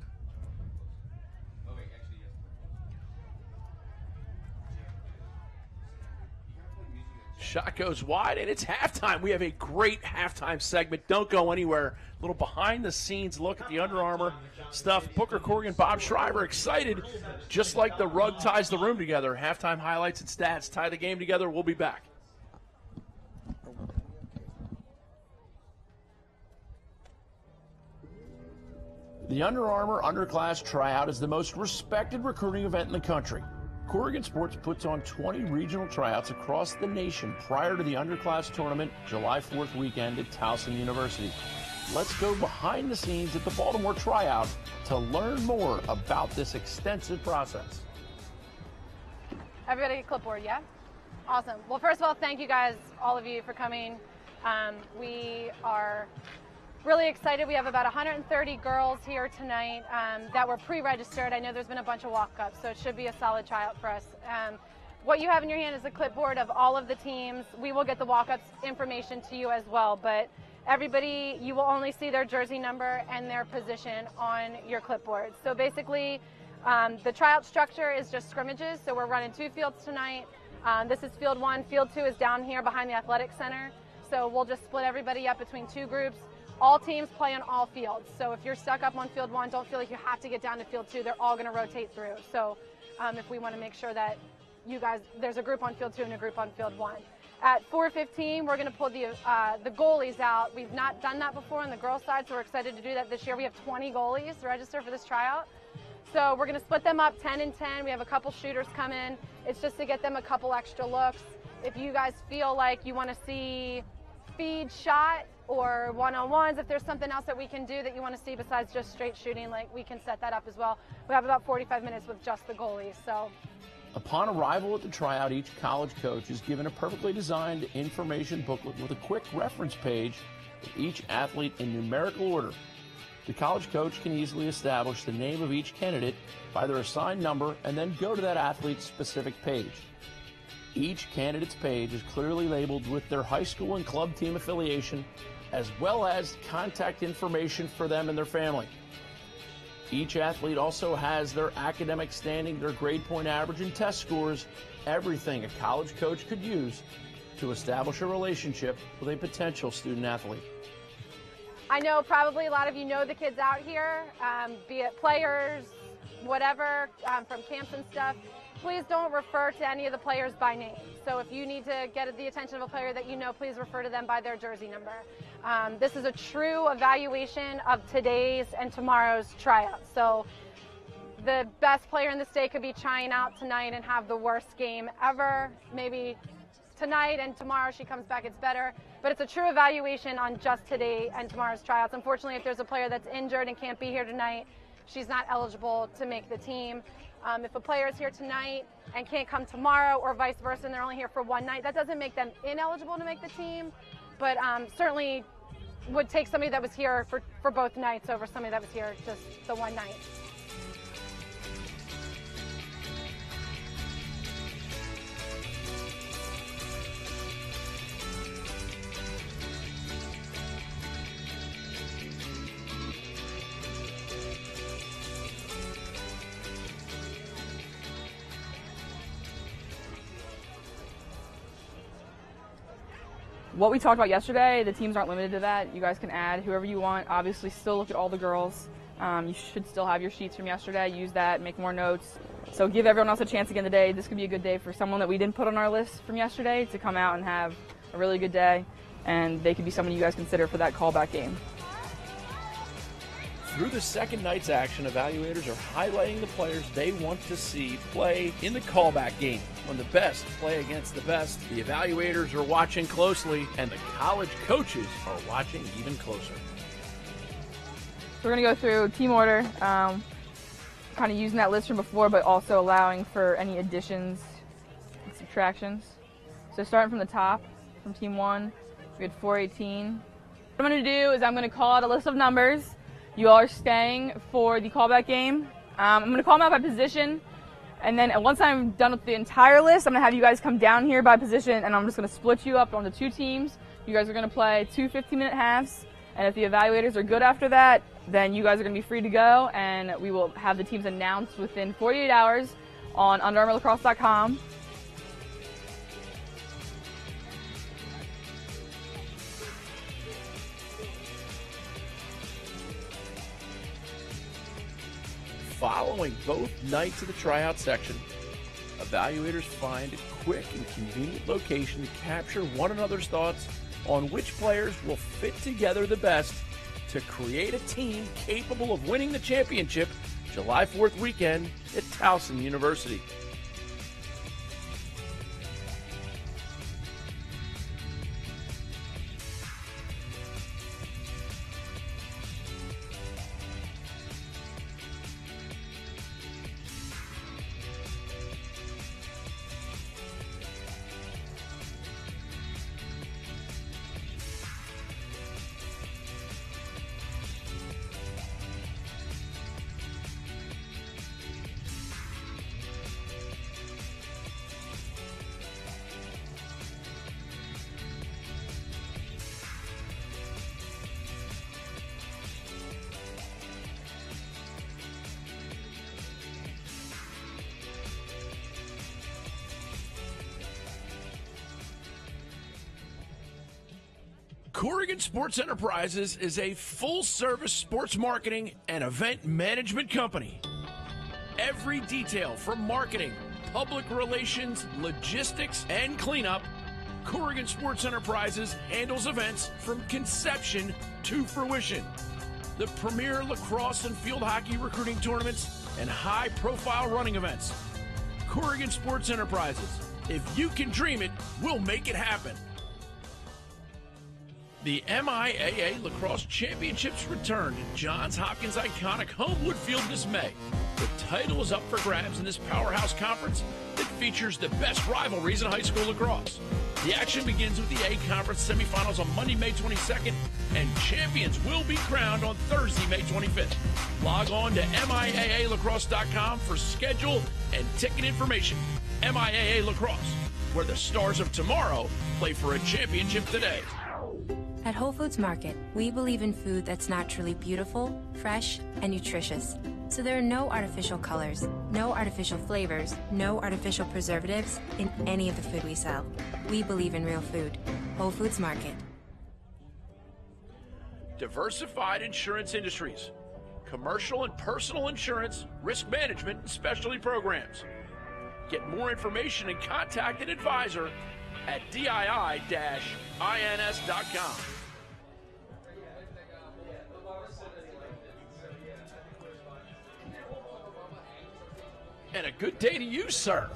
Shot goes wide, and it's halftime. We have a great halftime segment. Don't go anywhere. A little behind-the-scenes look at the Under Armour stuff. Booker Corrigan, Bob Schreiber excited, just like the rug ties the room together. Halftime highlights and stats tie the game together. We'll be back. The Under Armour Underclass Tryout is the most respected recruiting event in the country. Corrigan Sports puts on 20 regional tryouts across the nation prior to the Underclass Tournament, July 4th weekend at Towson University. Let's go behind the scenes at the Baltimore tryout to learn more about this extensive process. Everybody get clipboard, yeah? Awesome. Well, first of all, thank you guys, all of you, for coming. We are really excited. We have about 130 girls here tonight that were pre-registered. I know there's been a bunch of walk-ups, so it should be a solid tryout for us. What you have in your hand is a clipboard of all of the teams. We will get the walk-ups information to you as well, but everybody, you will only see their jersey number and their position on your clipboard. So basically, the tryout structure is just scrimmages, so we're running 2 fields tonight. This is field 1. Field 2 is down here behind the athletic center, so we'll just split everybody up between 2 groups. All teams play on all fields, so if you're stuck up on field 1, don't feel like you have to get down to field 2. They're all going to rotate through. So if we want to make sure that you guys, there's a group on field 2 and a group on field 1. At 4:15, we're going to pull the goalies out. We've not done that before on the girls' side, so we're excited to do that this year. We have 20 goalies registered for this tryout. So we're going to split them up 10 and 10. We have a couple shooters come in. It's just to get them a couple extra looks. If you guys feel like you want to see feed shot or one-on-ones, if there's something else that we can do that you want to see besides just straight shooting, like, we can set that up as well. We have about 45 minutes with just the goalies. So Upon arrival at the tryout, each college coach is given a perfectly designed information booklet with a quick reference page with each athlete in numerical order. The college coach can easily establish the name of each candidate by their assigned number and then go to that athlete's specific page. Each candidate's page is clearly labeled with their high school and club team affiliation, as well as contact information for them and their family. Each athlete also has their academic standing, their grade point average, and test scores, everything a college coach could use to establish a relationship with a potential student athlete. I know probably a lot of you know the kids out here, be it players, whatever, from camps and stuff. Please don't refer to any of the players by name. So if you need to get the attention of a player that you know, please refer to them by their jersey number. This is a true evaluation of today's and tomorrow's tryout. So the best player in the state could be trying out tonight and have the worst game ever. Maybe tonight and tomorrow she comes back, it's better. But it's a true evaluation on just today and tomorrow's tryouts. Unfortunately, if there's a player that's injured and can't be here tonight, she's not eligible to make the team. If a player is here tonight and can't come tomorrow, or vice versa, and they're only here for one night, that doesn't make them ineligible to make the team, but certainly would take somebody that was here for both nights over somebody that was here just the one night. What we talked about yesterday, the teams aren't limited to that. You guys can add whoever you want. Obviously, still look at all the girls. You should still have your sheets from yesterday. Use that, make more notes. So give everyone else a chance again today. This could be a good day for someone that we didn't put on our list from yesterday to come out and have a really good day. And they could be someone you guys consider for that callback game. Through the second night's action, evaluators are highlighting the players they want to see play in the callback game. When the best play against the best, the evaluators are watching closely, and the college coaches are watching even closer. So we're going to go through team order, kind of using that list from before, but also allowing for any additions and subtractions. So starting from the top, from team 1, we had 418. What I'm going to do is I'm going to call out a list of numbers. You all are staying for the callback game. I'm going to call them out by position, and then once I'm done with the entire list, I'm going to have you guys come down here by position, and I'm just going to split you up onto 2 teams. You guys are going to play 2 15-minute halves, and if the evaluators are good after that, then you guys are going to be free to go, and we will have the teams announced within 48 hours on UnderArmourLacrosse.com. Following both nights of the tryout section, evaluators find a quick and convenient location to capture one another's thoughts on which players will fit together the best to create a team capable of winning the championship July 4th weekend at Towson University. Corrigan Sports Enterprises is a full-service sports marketing and event management company. Every detail from marketing, public relations, logistics, and cleanup, Corrigan Sports Enterprises handles events from conception to fruition. The premier lacrosse and field hockey recruiting tournaments and high-profile running events. Corrigan Sports Enterprises. If you can dream it, we'll make it happen. The MIAA Lacrosse Championships return to Johns Hopkins' iconic Homewood Field this May. The title is up for grabs in this powerhouse conference that features the best rivalries in high school lacrosse. The action begins with the A Conference semifinals on Monday, May 22nd, and champions will be crowned on Thursday, May 25th. Log on to MIAAlacrosse.com for schedule and ticket information. MIAA Lacrosse, where the stars of tomorrow play for a championship today. At Whole Foods Market, we believe in food that's naturally beautiful, fresh, and nutritious. So there are no artificial colors, no artificial flavors, no artificial preservatives in any of the food we sell. We believe in real food. Whole Foods Market. Diversified Insurance Industries. Commercial and personal insurance, risk management, and specialty programs. Get more information and contact an advisor at dii-ins.com. And a good day to you, sir.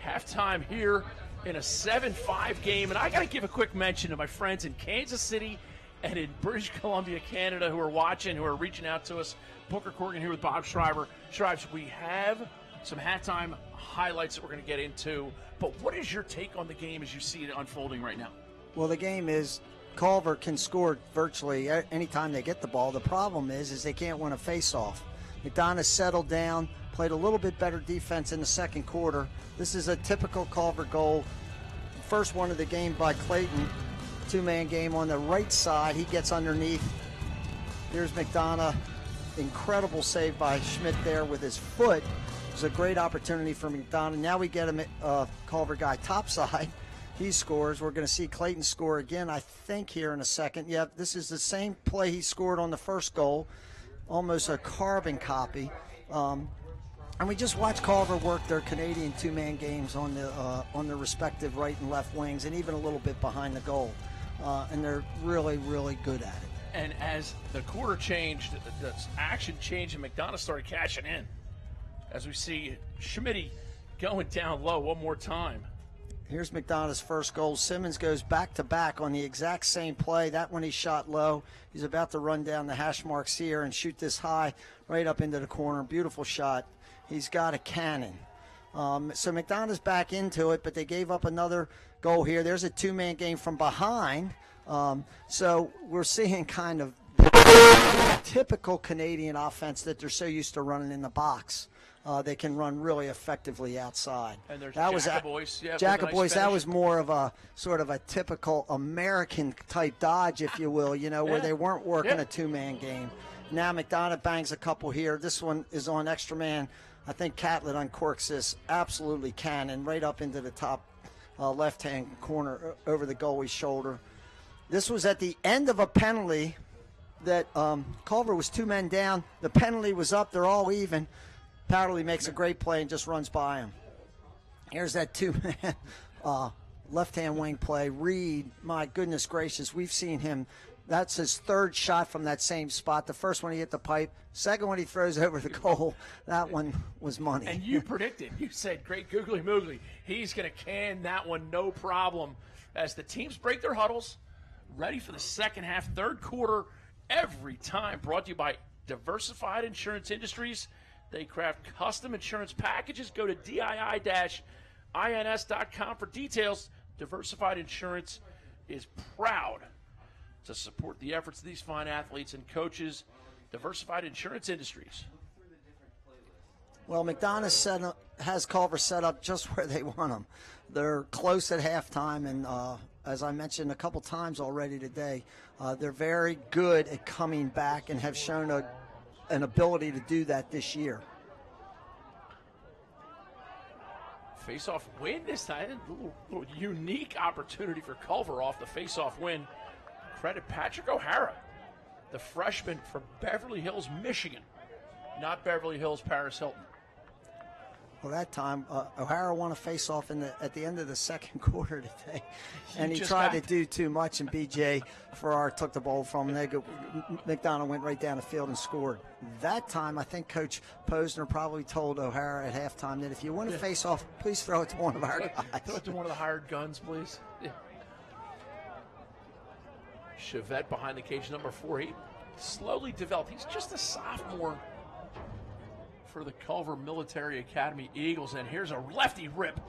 Halftime here in a 7-5 game. And I got to give a quick mention to my friends in Kansas City and in British Columbia, Canada, who are watching, who are reaching out to us. Booker Corrigan here with Bob Schreiber. Schreiber, we have some halftime highlights that we're going to get into. But what is your take on the game as you see it unfolding right now? Well, the game is Culver can score virtually anytime they get the ball. The problem is they can't win a face-off. McDonogh settled down, played a little bit better defense in the second quarter. This is a typical Culver goal. First one of the game by Clayton. Two-man game on the right side. He gets underneath. Here's McDonogh. Incredible save by Schmidt there with his foot. It was a great opportunity for McDonogh. Now we get a Culver guy topside. He scores. We're going to see Clayton score again, I think, here in a second. Yeah, this is the same play he scored on the first goal. Almost a carbon copy. And we just watched Culver work their Canadian two-man games on the respective right and left wings, and even a little bit behind the goal. And they're really, really good at it. And as the quarter changed, the action changed, and McDonogh started cashing in. As we see Schmidt going down low one more time. Here's McDonogh's first goal. Simmons goes back-to-back on the exact same play. That one he shot low. He's about to run down the hash marks here and shoot this high right up into the corner. Beautiful shot. He's got a cannon. So McDonough's back into it, but they gave up another goal here. There's a two-man game from behind. So we're seeing kind of typical Canadian offense that they're so used to running in the box. They can run really effectively outside. And there's Jackaboys. Yeah, Jackaboys, that was more of a sort of a typical American-type dodge, if you will, where they weren't working a two-man game. Now McDonogh bangs a couple here. This one is on extra man. I think Catlett uncorks this absolutely cannon right up into the top left-hand corner over the goalie's shoulder. This was at the end of a penalty that Culver was two men down. The penalty was up. They're all even. Powderly makes a great play and just runs by him. Here's that two-man left-hand wing play. Reed, my goodness gracious, we've seen him. That's his third shot from that same spot. The first one he hit the pipe. Second one he throws over the goal. That one was money. And you predicted. You said, great googly moogly. He's going to can that one no problem. As the teams break their huddles, ready for the second half, third quarter, every time. Brought to you by Diversified Insurance Industries. They craft custom insurance packages. Go to dii-ins.com for details. Diversified Insurance is proud to support the efforts of these fine athletes and coaches. Diversified Insurance Industries. Well, McDonogh has Culver set up just where they want them. They're close at halftime, and as I mentioned a couple times already today, they're very good at coming back and have shown an ability to do that this year. Face-off win this time. A little unique opportunity for Culver off the face-off win. Credit Patrick O'Hara, the freshman from Beverly Hills, Michigan. Not Beverly Hills, Paris Hilton. Well, that time, O'Hara won a face-off at the end of the second quarter today, and he tried to do too much, and B.J. Farrar took the ball from him. McDonogh went right down the field and scored. That time, I think Coach Posner probably told O'Hara at halftime that if you win a face-off, please throw it to one of our guys. Throw it to one of the hired guns, please. Yeah. Chevette behind the cage, number 4. He slowly developed. He's just a sophomore for the Culver Military Academy Eagles, and here's a lefty rip.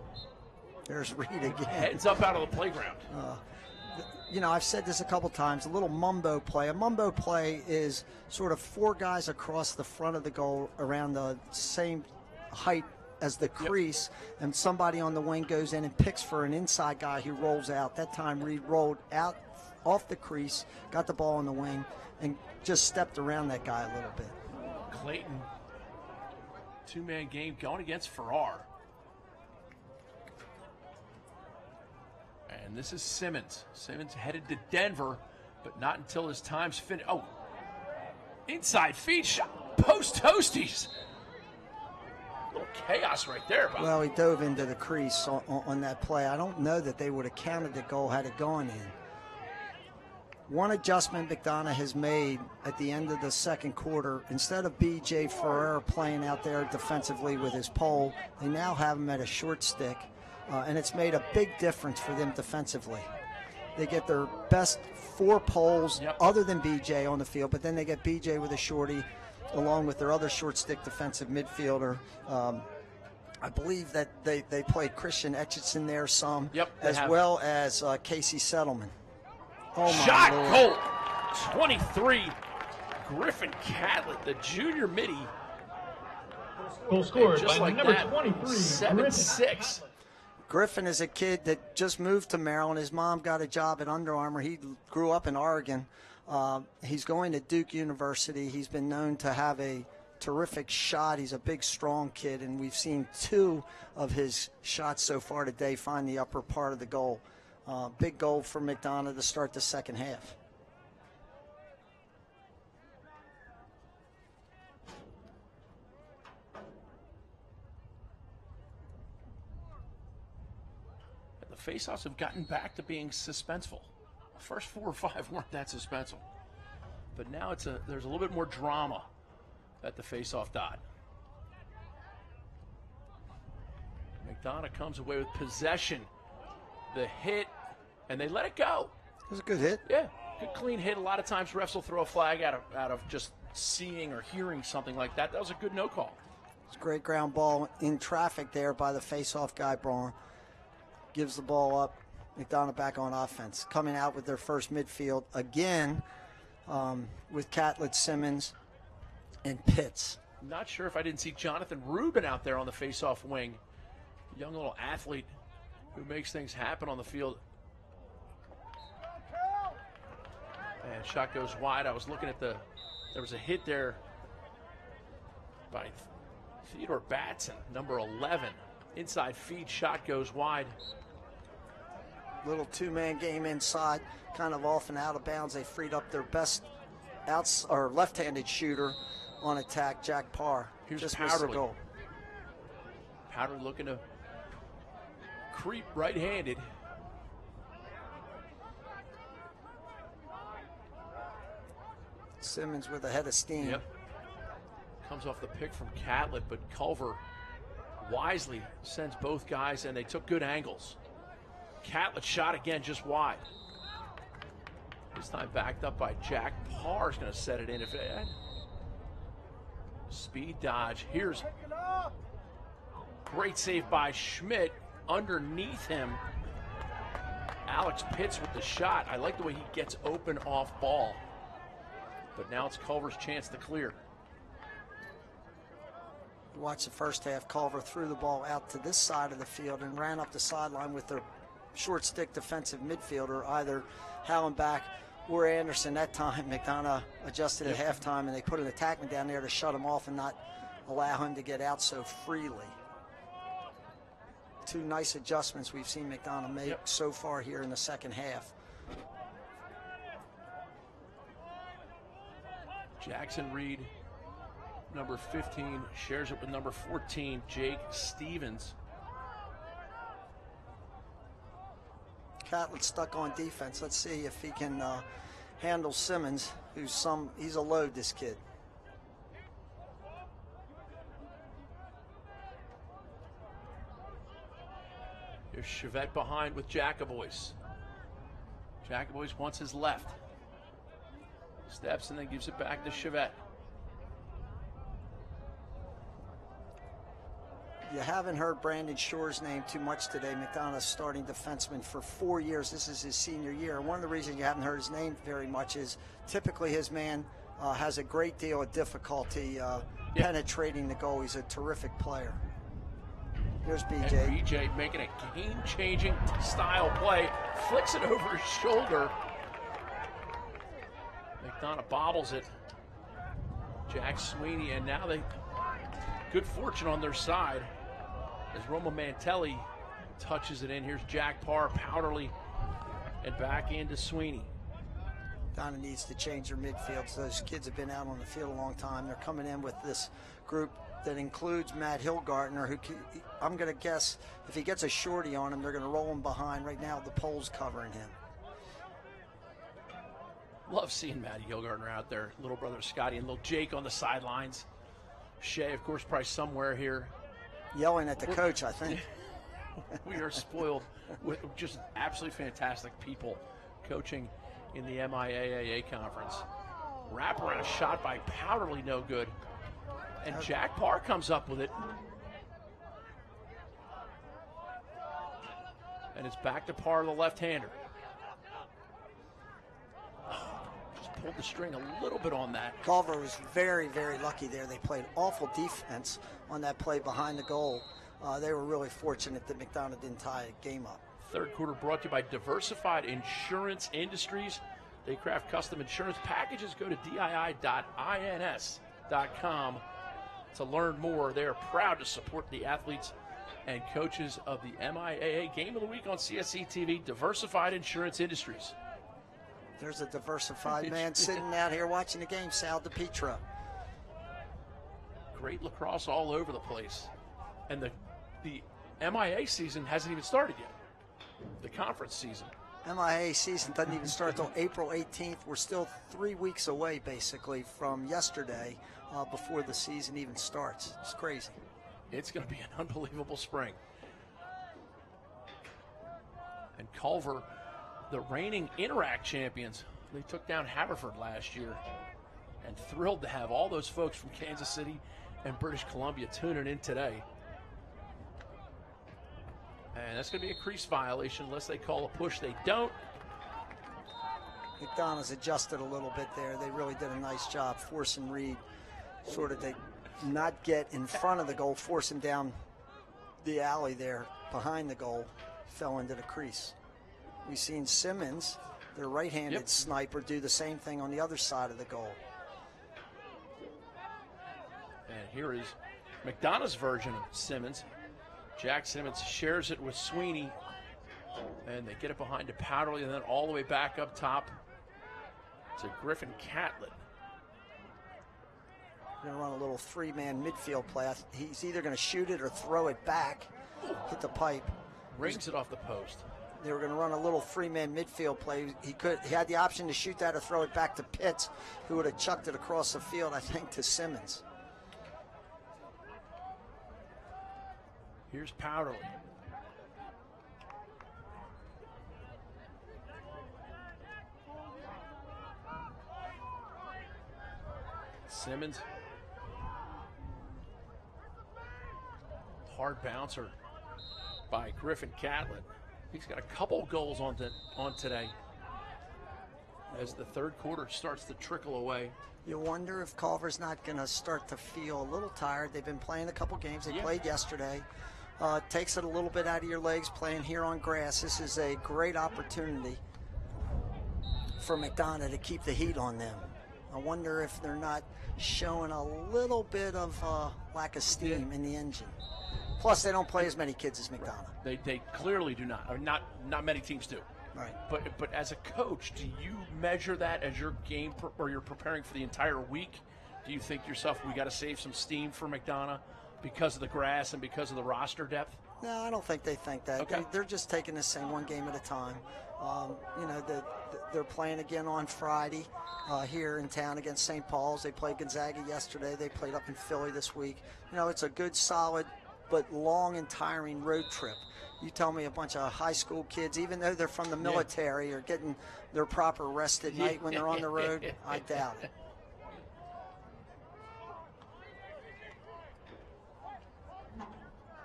There's Reed again. Heads up out of the playground. You know, I've said this a couple times, a little mumbo play. A mumbo play is sort of 4 guys across the front of the goal around the same height as the crease, and somebody on the wing goes in and picks for an inside guy who rolls out. That time Reed rolled out off the crease, got the ball on the wing, and just stepped around that guy a little bit. Clayton, 2-man game going against Farrar. And this is Simmons. Simmons headed to Denver, but not until his time's finished. Oh, inside feed shot, post toasties. Little chaos right there, Bob. Well, he dove into the crease on that play. I don't know that they would have counted the goal had it gone in. One adjustment McDonogh has made at the end of the second quarter, instead of B.J. Ferrer playing out there defensively with his pole, they now have him at a short stick, and it's made a big difference for them defensively. They get their best 4 poles other than B.J. on the field, but then they get B.J. with a shorty along with their other short stick defensive midfielder. I believe that they played Christian Etchison there some, as well as Casey Settleman. Oh, shot goal 23. Griffin Catlett, the junior midi. Goal scored just by like number that, 23, 7-6. Griffin is a kid that just moved to Maryland. His mom got a job at Under Armour. He grew up in Oregon. He's going to Duke University. He's been known to have a terrific shot. He's a big, strong kid, and we've seen 2 of his shots so far today find the upper part of the goal. Big goal for McDonogh to start the second half. The faceoffs have gotten back to being suspenseful. The first 4 or 5 weren't that suspenseful, but now there's a little bit more drama at the faceoff dot. McDonogh comes away with possession. The hit, and they let it go. It was a good hit. Yeah, good clean hit. A lot of times refs will throw a flag out of just seeing or hearing something like that. That was a good no call. It's a great ground ball in traffic there by the face-off guy, Braun. Gives the ball up. McDonogh back on offense. Coming out with their first midfield again with Catlett, Simmons, and Pitts. Not sure if I didn't see Jonathan Rubin out there on the face-off wing. Young little athlete who makes things happen on the field. And shot goes wide. I was looking at there was a hit there by Theodore Batson, number 11. Inside feed, shot goes wide. Little 2-man game inside, kind of off and out of bounds. They freed up their best left-handed shooter on attack, Jack Parr. Here's just missed the Powderly. goal. Powderly looking to creep right-handed. Simmons with a head of steam. Yep. Comes off the pick from Catlett, but Culver wisely sends both guys, and they took good angles. Catlett shot again just wide. This time backed up by Jack Parr. Is going to set it in. Speed dodge. Here's great save by Schmidt. Underneath him, Alex Pitts with the shot. I like the way he gets open off ball. But now it's Culver's chance to clear. Watch the first half. Culver threw the ball out to this side of the field and ran up the sideline with their short stick defensive midfielder, either Hallenbach or Anderson. That time, McDonogh adjusted at halftime, and they put an attackman down there to shut him off and not allow him to get out so freely. 2 nice adjustments we've seen McDonogh make so far here in the second half. Jackson Reed, number 15, shares it with number 14, Jake Stevens. Catlett stuck on defense. Let's see if he can handle Simmons, he's a load, this kid. Here's Chevette behind with Jacobois. Jacobois wants his left. Steps and then gives it back to Chevette. You haven't heard Brandon Shore's name too much today. McDonogh's starting defenseman for 4 years. This is his senior year. One of the reasons you haven't heard his name very much is typically his man has a great deal of difficulty penetrating the goal. He's a terrific player. Here's BJ. And BJ making a game-changing style play. Flicks it over his shoulder. McDonogh bobbles it. Jack Sweeney, and now they good fortune on their side as Roma Mantelli touches it in. Here's Jack Parr, Powderly, and back into Sweeney. Donna needs to change their midfield. So those kids have been out on the field a long time. They're coming in with this group that includes Matt Hillgartner, who I'm going to guess if he gets a shorty on him, they're going to roll him behind. Right now, the pole's covering him. Love seeing Matty Hillgartner out there. Little brother Scotty and little Jake on the sidelines. Shea, of course, probably somewhere here. Yelling at the coach, I think. We are spoiled with just absolutely fantastic people coaching in the MIAA conference. Wraparound shot by Powderly, no good. And Jack Parr comes up with it. And it's back to Parr, the left-hander. Just pulled the string a little bit on that. Culver was very, very lucky there. They played awful defense on that play behind the goal. They were really fortunate that McDonogh didn't tie the game up. Third quarter brought to you by Diversified Insurance Industries. They craft custom insurance packages. Go to dii.ins.com to learn more. They are proud to support the athletes and coaches of the MIAA Game of the Week on CSC TV. Diversified Insurance Industries. There's a diversified man sitting out here watching the game, Sal DiPietro. Great lacrosse all over the place. And the MIA season hasn't even started yet. The conference season. MIA season doesn't even start until April 18th. We're still 3 weeks away, basically, from yesterday before the season even starts. It's crazy. It's going to be an unbelievable spring. And Culver, the reigning Interact champions, they took down Haverford last year. And thrilled to have all those folks from Kansas City and British Columbia tuning in today. And that's going to be a crease violation unless they call a push. They don't. McDonogh's adjusted a little bit there. They really did a nice job forcing Reed sort of to not get in front of the goal, force him down the alley there behind the goal, fell into the crease. We've seen Simmons, their right-handed sniper, do the same thing on the other side of the goal. And here is McDonogh's version of Simmons. Jack Simmons shares it with Sweeney, and they get it behind to Powderly, and then all the way back up top to Griffin Catlett. Going to run a little three-man midfield play. He's either going to shoot it or throw it back, hit the pipe. Rings it off the post. They were going to run a little three-man midfield play. He had the option to shoot that or throw it back to Pitts, who would have chucked it across the field, I think, to Simmons. Here's Powderly. Simmons. Hard bouncer by Griffin Catlett. He's got a couple goals on today as the third quarter starts to trickle away. You wonder if Culver's not going to start to feel a little tired. They've been playing a couple games. They played yesterday. Takes it a little bit out of your legs playing here on grass. This is a great opportunity for McDonogh to keep the heat on them. I wonder if they're not showing a little bit of lack of steam in the engine. Plus, they don't play as many kids as McDonogh. They clearly do not. I mean, not many teams do. Right. But as a coach, do you measure that as your game or you're preparing for the entire week? Do you think to yourself, we got to save some steam for McDonogh because of the grass and because of the roster depth? No, I don't think they think that. Okay. They're just taking this thing one game at a time. They're playing again on Friday here in town against St. Paul's. They played Gonzaga yesterday. They played up in Philly this week. It's a good, solid, but long and tiring road trip. You tell me a bunch of high school kids, even though they're from the military, are getting their proper rest at night when they're on the road. I doubt it.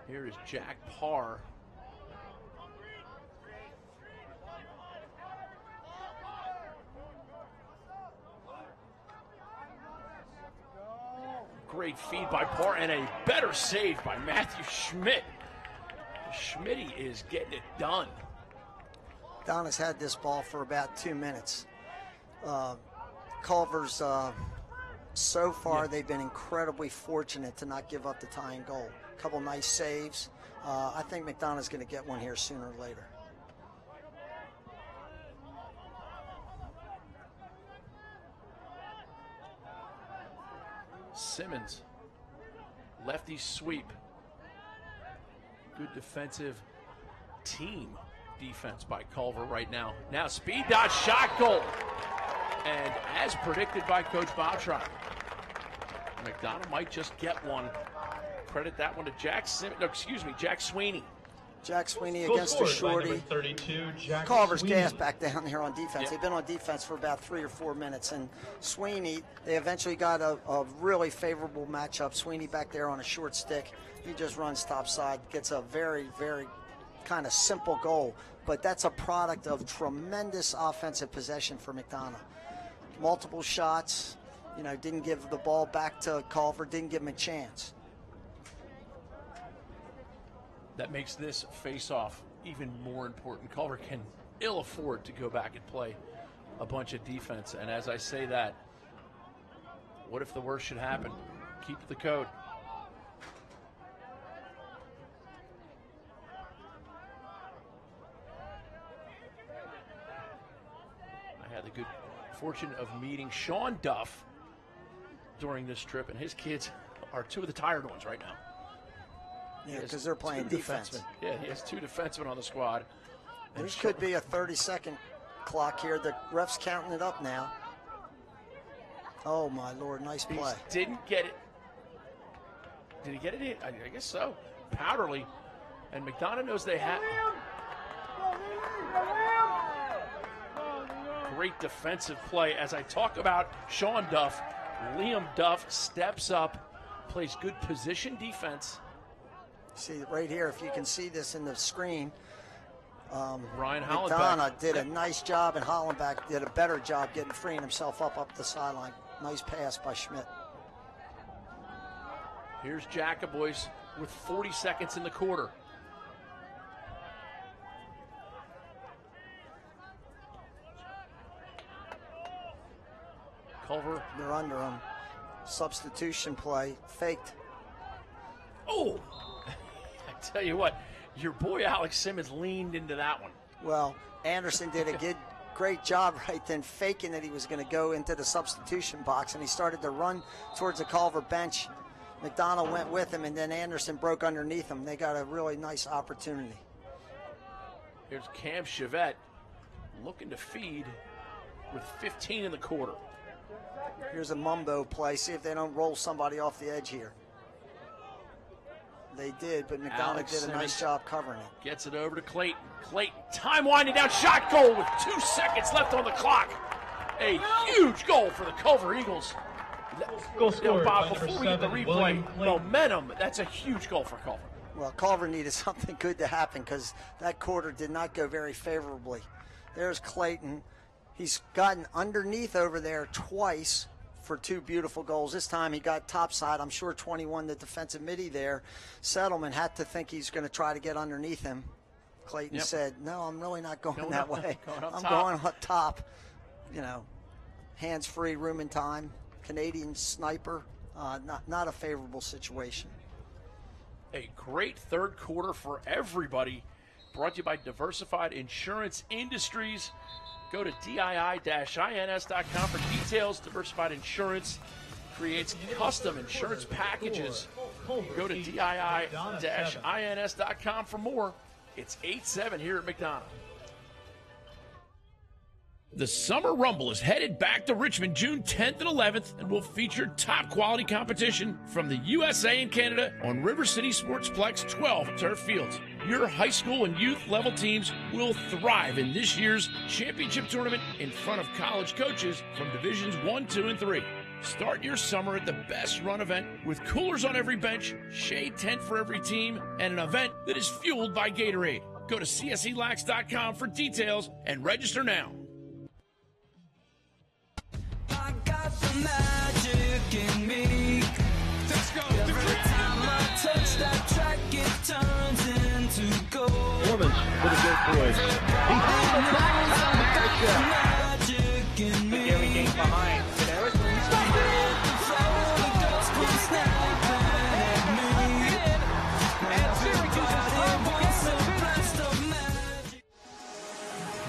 Here is Jack Parr. Great feed by Parr and a better save by Matthew Schmidt. Schmitty is getting it done. Donna's had this ball for about 2 minutes. Culver's, so far, they've been incredibly fortunate to not give up the tying goal. A couple nice saves. I think McDonogh's going to get one here sooner or later. Simmons, lefty sweep. Good defensive team defense by Culver right now. Now speed dot shot goal. And as predicted by Coach Boutrock, McDonogh might just get one. Credit that one to Jack Sweeney. Jack Sweeney against the shorty. Culver's gas back down here on defense. They've been on defense for about 3 or 4 minutes. And Sweeney, they eventually got a really favorable matchup. Sweeney back there on a short stick. He just runs topside, gets a very, very kind of simple goal. But that's a product of tremendous offensive possession for McDonogh. Multiple shots, didn't give the ball back to Culver, didn't give him a chance. That makes this face-off even more important. Culver can ill afford to go back and play a bunch of defense. And as I say that, what if the worst should happen? Keep the code. I had the good fortune of meeting Sean Duff during this trip, and his kids are 2 of the tired ones right now. Yeah, because they're playing defense. Yeah, he has 2 defensemen on the squad. There could be a 30-second clock here. The ref's counting it up now. Oh, my Lord, nice play. He didn't get it. Did he get it in? I guess so. Powderly. And McDonogh knows they have. Great defensive play. As I talk about Sean Duff, Liam Duff steps up, plays good position defense. See right here, if you can see this in the screen, Ryan Hollenbeck. McDonogh did a nice job, and Hollenbeck did a better job freeing himself up the sideline. Nice pass by Schmidt. Here's Jacobois with 40 seconds in the quarter. Culver. They're under him. Substitution play, faked. Oh! I tell you what, your boy Alex Simmons leaned into that one. Well, Anderson did a great job right then, faking that he was going to go into the substitution box, and he started to run towards the Culver bench. McDonogh went with him, and then Anderson broke underneath him. They got a really nice opportunity. Here's Cam Chevette looking to feed with 15 in the quarter. Here's a Mumbo play. See if they don't roll somebody off the edge here. They did, but McDonogh did a nice job covering it. Gets it over to Clayton. Clayton, time winding down, shot goal with 2 seconds left on the clock. A huge goal for the Culver Eagles. Goal scored Bob, by before we get the replay, momentum, that's a huge goal for Culver. Well, Culver needed something good to happen because that quarter did not go very favorably. There's Clayton. He's gotten underneath over there twice for 2 beautiful goals. This time he got topside. I'm sure 21, the defensive midi there. Settlement had to think he's going to try to get underneath him. Clayton said, no, I'm really not going that way. I'm going up top. Hands-free, room and time. Canadian sniper. Not a favorable situation. A great third quarter for everybody. Brought to you by Diversified Insurance Industries. Go to DII-INS.com for details. Diversified Insurance creates custom insurance packages. Go to DII-INS.com for more. It's 8-7 here at McDonogh. The Summer Rumble is headed back to Richmond June 10th and 11th and will feature top quality competition from the USA and Canada on River City Sportsplex 12 turf fields. Your high school and youth level teams will thrive in this year's championship tournament in front of college coaches from divisions 1, 2, and 3. Start your summer at the best run event with coolers on every bench, shade tent for every team, and an event that is fueled by Gatorade. Go to CSELax.com for details and register now. I got the magic in me. Let's go. Every time I touch that track, it turns into gold. Performance for the Goat Boys. He threw the Magic in me. Gary Gates behind.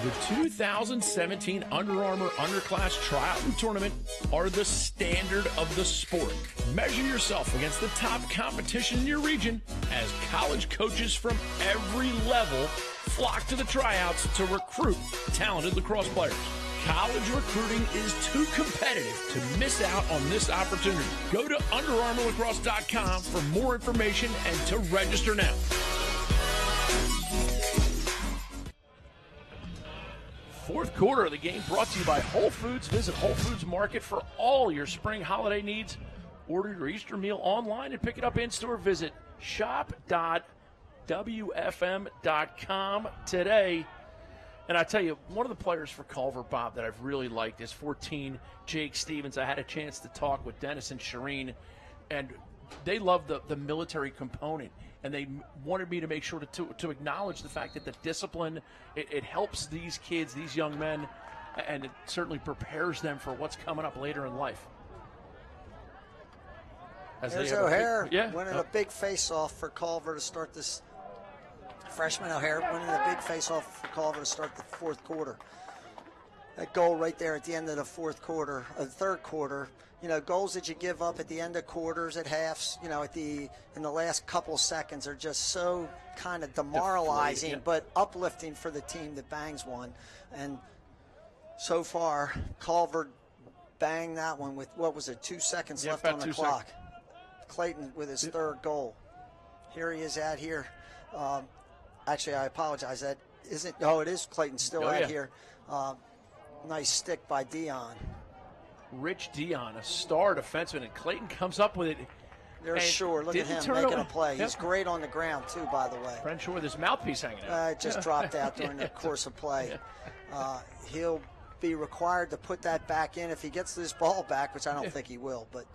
The 2017 Under Armour Underclass Triathlon Tournament are the standard of the sport. Measure yourself against the top competition in your region as college coaches from every level flock to the tryouts to recruit talented lacrosse players. College recruiting is too competitive to miss out on this opportunity. Go to UnderArmourLacrosse.com for more information and to register now. Fourth quarter of the game brought to you by Whole Foods. Visit Whole Foods Market for all your spring holiday needs. Order your Easter meal online and pick it up in-store. Visit shop.wfm.com today. And I tell you, one of the players for Culver, Bob, that I've really liked is 14, Jake Stevens. I had a chance to talk with Dennis and Shireen, and they love the military component. And they wanted me to make sure to acknowledge the fact that the discipline, it helps these kids, these young men, and it certainly prepares them for what's coming up later in life. There's O'Hare winning a big face-off for Culver to start this. Freshman O'Hare winning a big face-off for Culver to start the fourth quarter. That goal right there at the end of the third quarter. You know, goals that you give up at the end of quarters, at halves, you know, in the last couple seconds are just so kind of demoralizing, but uplifting for the team that bangs one. And so far, Culver banged that one with, 2 seconds left on the clock. Clayton with his third goal. Here he is out here. Actually, I apologize. That isn't. Oh, it is Clayton still out here. Nice stick by Dion. Rich Dion, a star defenseman, and Clayton comes up with it. They're sure. Look at him making a play. He's great on the ground, too, by the way. Brent Shore with his mouthpiece hanging out. It just dropped out during the course of play. He'll be required to put that back in if he gets this ball back, which I don't think he will. But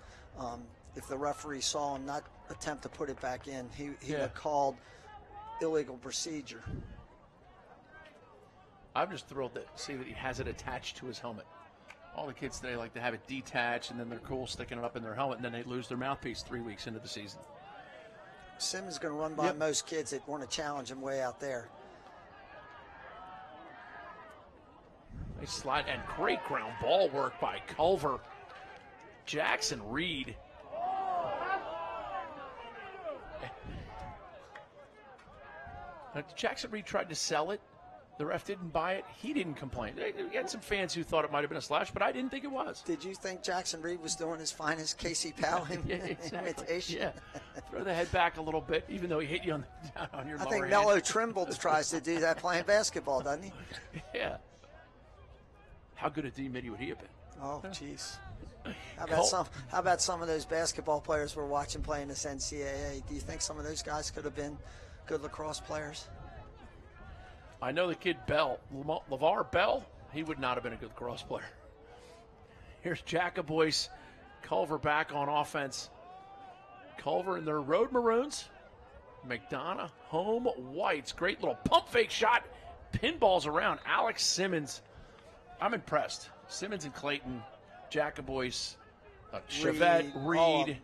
if the referee saw him not attempt to put it back in, he would have called illegal procedure. I'm just thrilled to see that he has it attached to his helmet. All the kids today like to have it detached, and then they're cool sticking it up in their helmet, and then they lose their mouthpiece 3 weeks into the season. Simmons is going to run by most kids that want to challenge him way out there. Nice slide and great ground ball work by Culver. Jackson Reed. Jackson Reed tried to sell it. The ref didn't buy it. He didn't complain. We had some fans who thought it might have been a slash, but I didn't think it was. Did you think Jackson Reed was doing his finest Casey Powell imitation? Yeah. Throw the head back a little bit, even though he hit you on your lower I think hand. Mello Trimble tries to do that playing basketball, doesn't he? Yeah. How good a D-midi would he have been? Oh, jeez. How about some of those basketball players we're watching playing this NCAA? Do you think some of those guys could have been good lacrosse players? I know the kid Bell, LeVar Bell, he would not have been a good lacrosse player. Here's Jacobois, Culver back on offense. Culver in their road maroons. McDonogh, home whites. Great little pump fake shot. Pinballs around. Alex Simmons. I'm impressed. Simmons and Clayton, Jacobois, Chevette, Reed.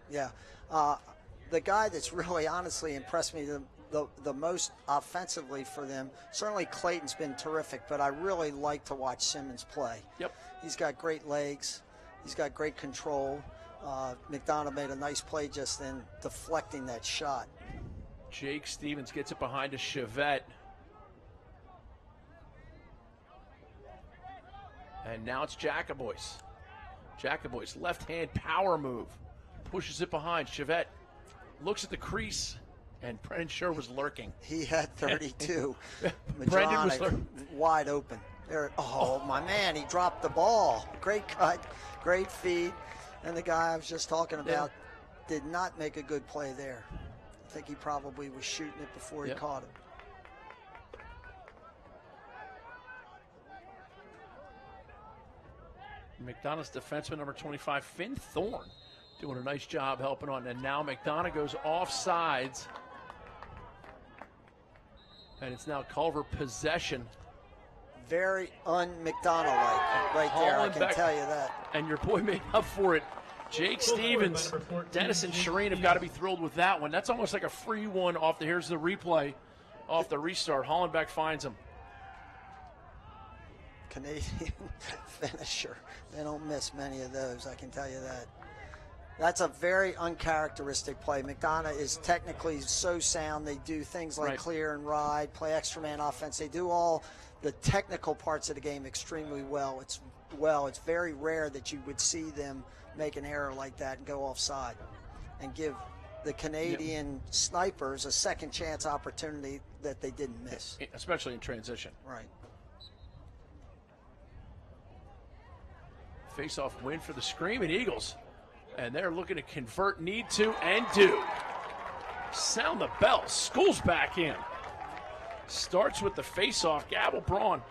The guy that's really honestly impressed me the most offensively for them, certainly Clayton's been terrific, but I really like to watch Simmons play. Yep. He's got great legs. He's got great control. McDonogh made a nice play just then, deflecting that shot. Jake Stevens gets it behind a Chevette. And now it's Jacobois. Jacobois, left-hand power move. Pushes it behind. Chevette looks at the crease, and Brendan Shore was lurking. He had 32. Brendan was lurking. Wide open. There, my man, he dropped the ball. Great cut, great feed. And the guy I was just talking about did not make a good play there. I think he probably was shooting it before he caught it. McDonough's defenseman, number 25, Finn Thorne, doing a nice job helping on. And now McDonogh goes off sides. And it's now Culver possession. Very un-McDonogh-like right there, I can tell you that. And your boy made up for it. Jake Stevens, Dennis, and Shireen have got to be thrilled with that one. That's almost like a free one off the, here's the replay, off the restart. Hollenbeck finds him. Canadian finisher. They don't miss many of those, I can tell you that. That's a very uncharacteristic play. McDonogh is technically so sound. They do things like clear and ride, play extra man offense. They do all the technical parts of the game extremely well. It's very rare that you would see them make an error like that and go offside and give the Canadian snipers a second chance opportunity that they didn't miss. Especially in transition. Right. Face-off win for the Screaming Eagles. And they're looking to convert, need to, and do. Sound the bell. School's back in. Starts with the face-off. Gabble Braun.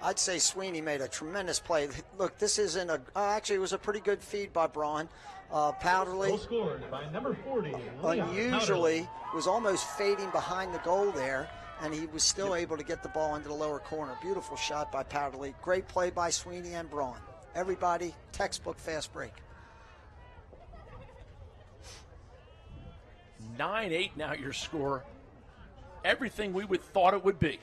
I'd say Sweeney made a tremendous play. Look, this isn't a. Actually, it was a pretty good feed by Braun. Powderly. Goal scored by number 40. Unusually was almost fading behind the goal there, and he was still able to get the ball into the lower corner. Beautiful shot by Powderly. Great play by Sweeney and Braun. Everybody, textbook fast break. 9-8 now your score. Everything we would thought it would be.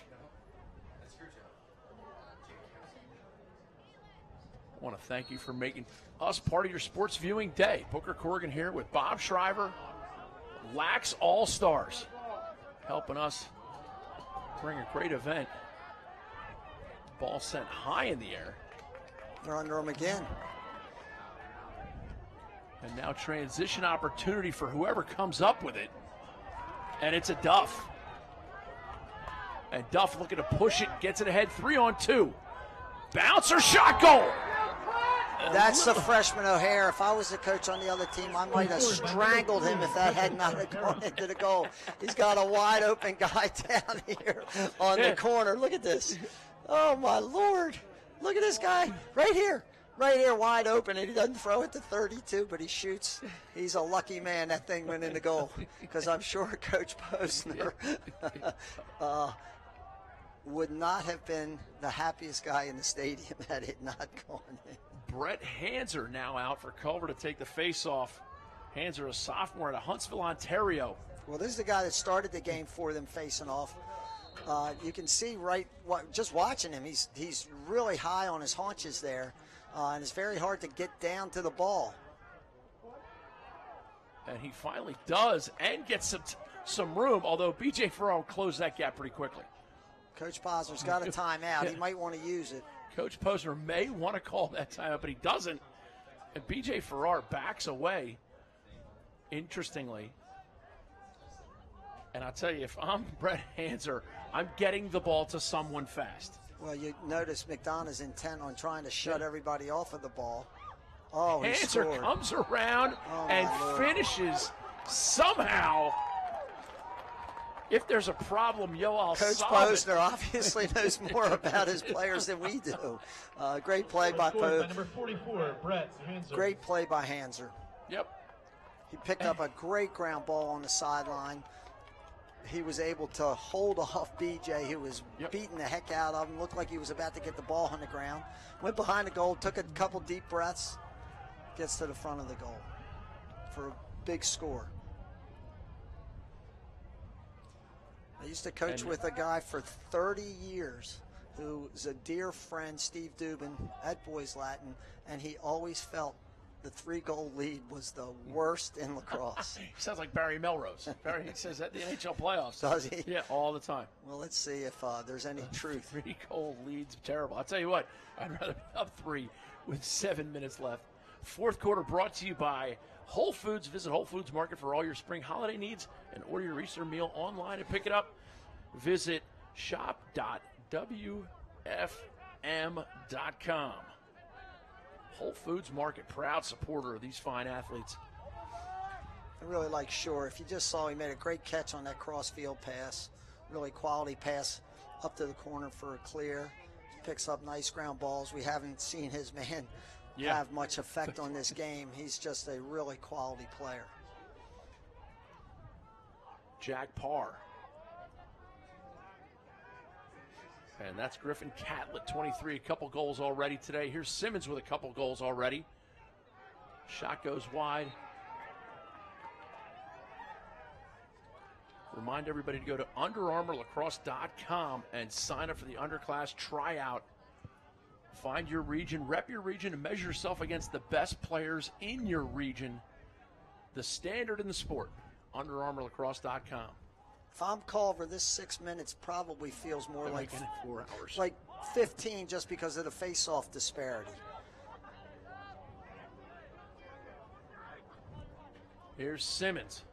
I want to thank you for making us part of your sports viewing day. Booker Corrigan here with Bob Shriver, LaxAllStars, helping us bring a great event. Ball sent high in the air. They're under him again. And now transition opportunity for whoever comes up with it. And it's a Duff. And Duff looking to push it, gets it ahead, 3-on-2. Bouncer shot, goal! That's the freshman O'Hare. If I was the coach on the other team, I might have strangled him if that had not gone into the goal. He's got a wide open guy down here on the corner. Look at this. Oh, my Lord. Look at this guy right here. Right here, wide open, and he doesn't throw it to 32, but he shoots. He's a lucky man that thing went in the goal, because I'm sure Coach Posner would not have been the happiest guy in the stadium had it not gone in. Brett Hanser now out for Culver to take the face-off. Hanser, a sophomore out of Huntsville, Ontario. Well, this is the guy that started the game for them facing off. You can see just watching him, he's really high on his haunches there. And it's very hard to get down to the ball. And he finally does and gets some room, although B.J. Ferraro closed that gap pretty quickly. Coach Posner's got a timeout. He might want to use it. Coach Posner may want to call that timeout, but he doesn't. And B.J. Ferraro backs away, interestingly. And I'll tell you, if I'm Brett Hanser, I'm getting the ball to someone fast. Well, you notice McDonough's intent on trying to shut everybody off of the ball. Oh, he Hanser scored. Comes around and finishes somehow. If there's a problem, I'll Coach Posner obviously knows more about his players than we do. Great play by Posner. Number 44, Brett Hanser. Great play by Hanser. Yep. He picked up a great ground ball on the sideline. He was able to hold off BJ, who was beating the heck out of him. Looked like he was about to get the ball on the ground. Went behind the goal, took a couple deep breaths, gets to the front of the goal for a big score. I used to coach with a guy for 30 years who's a dear friend, Steve Dubin, at Boys Latin, and he always felt the 3-goal lead was the worst in lacrosse. He sounds like Barry Melrose. Barry says that in the NHL playoffs. Does he? Yeah, all the time. Well, let's see if there's any truth. 3-goal lead's terrible. I'll tell you what, I'd rather be up 3 with 7 minutes left. Fourth quarter brought to you by Whole Foods. Visit Whole Foods Market for all your spring holiday needs and order your Easter meal online and pick it up. Visit shop.wfm.com. Whole Foods Market, proud supporter of these fine athletes. I really like Shore. If you just saw, he made a great catch on that cross-field pass. Really quality pass up to the corner for a clear. Picks up nice ground balls. We haven't seen his man have much effect on this game. He's just a really quality player. Jack Parr. And that's Griffin Catlett, 23, a couple goals already today. Here's Simmons with a couple goals already. Shot goes wide. Remind everybody to go to UnderArmourLacrosse.com and sign up for the underclass tryout. Find your region, rep your region, and measure yourself against the best players in your region. The standard in the sport, UnderArmourLacrosse.com. If I'm Culver, this 6 minutes probably feels more like 4 hours. Like 15 just because of the face-off disparity. Here's Simmons.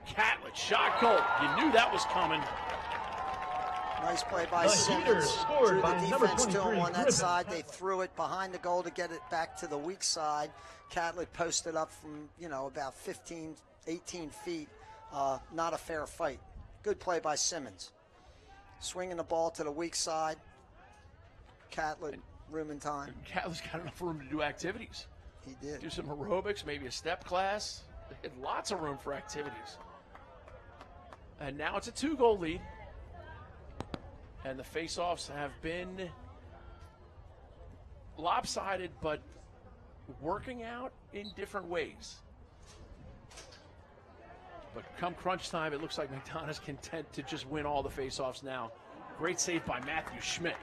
Catlett, shot goal. You knew that was coming. Nice play by Simmons. Drew the defense to him on that side. They threw it behind the goal to get it back to the weak side. Catlett posted up from, about 15, 18 feet. Not a fair fight. Good play by Simmons. Swinging the ball to the weak side. Catlett, room and time. Catlett's got enough room to do activities. He did. Do some aerobics, maybe a step class. They had lots of room for activities. And now it's a 2-goal lead. And the face-offs have been lopsided, but working out in different ways. But come crunch time, it looks like McDonogh's content to just win all the face-offs now. Great save by Matthew Schmidt.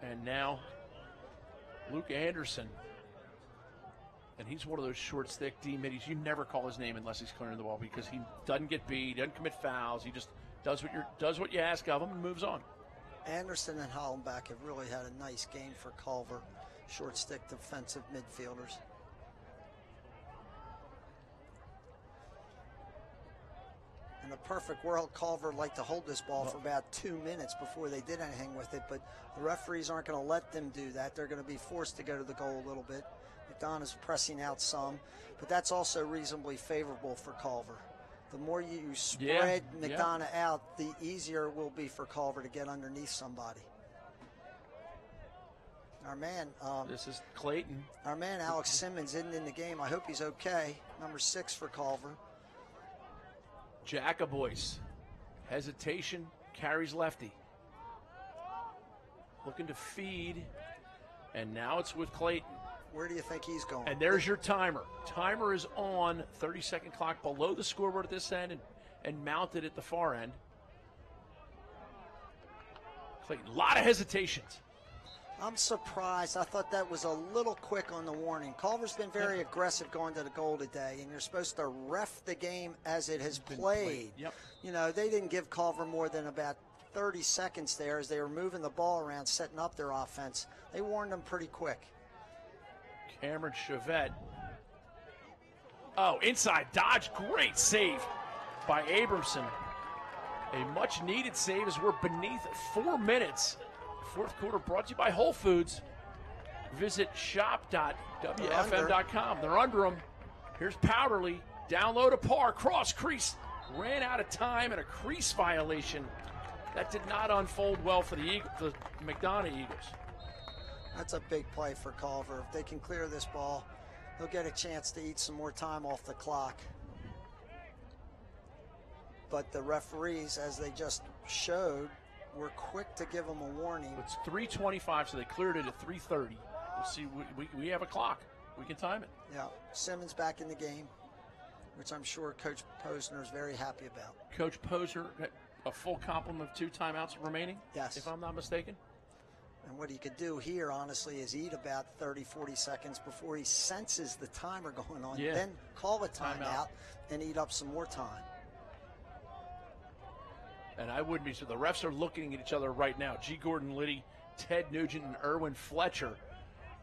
And now Luke Anderson. And he's one of those short stick D-middies. You never call his name unless he's clearing the ball because he doesn't get beat, doesn't commit fouls. He just does what you ask of him and moves on. Anderson and Hollenbach have really had a nice game for Culver. Short stick defensive midfielders. In a perfect world, Culver would like to hold this ball for about 2 minutes before they did anything with it, but the referees aren't going to let them do that. They're going to be forced to go to the goal a little bit. McDonough's pressing out some, but that's also reasonably favorable for Culver. The more you spread McDonogh out, the easier it will be for Culver to get underneath somebody. Our man, this is Clayton. Our man Alex Simmons isn't in the game. I hope he's okay. Number 6 for Culver. Jackaboys. Hesitation, carries lefty. Looking to feed, and now it's with Clayton. Where do you think he's going? And there's your timer. Timer is on, 30-second clock below the scoreboard at this end and mounted at the far end. Clayton, a lot of hesitations. I'm surprised. I thought that was a little quick on the warning. Culver's been very aggressive going to the goal today, and you're supposed to ref the game as it has played. Yep. They didn't give Culver more than about 30 seconds there as they were moving the ball around, setting up their offense. They warned them pretty quick. Cameron Chevette. Oh, inside dodge. Great save by Abramson. A much-needed save as we're beneath 4 minutes. Fourth quarter brought to you by Whole Foods. Visit shop.wfm.com. They're under them. Here's Powderly. Down low to Parr. Cross crease. Ran out of time and a crease violation. That did not unfold well for the McDonogh Eagles. That's a big play for Culver. If they can clear this ball, they'll get a chance to eat some more time off the clock. But the referees, as they just showed, were quick to give them a warning. It's 3:25, so they cleared it at 3:30. We'll see. We have a clock. We can time it. Yeah. Simmons back in the game, which I'm sure Coach Posner is very happy about. Coach Posner, a full complement of 2 timeouts remaining? Yes. If I'm not mistaken? And what he could do here, honestly, is eat about 30, 40 seconds before he senses the timer going on. Yeah. Then call a timeout and eat up some more time. And I wouldn't be sure. The refs are looking at each other right now. G. Gordon Liddy, Ted Nugent, and Erwin Fletcher,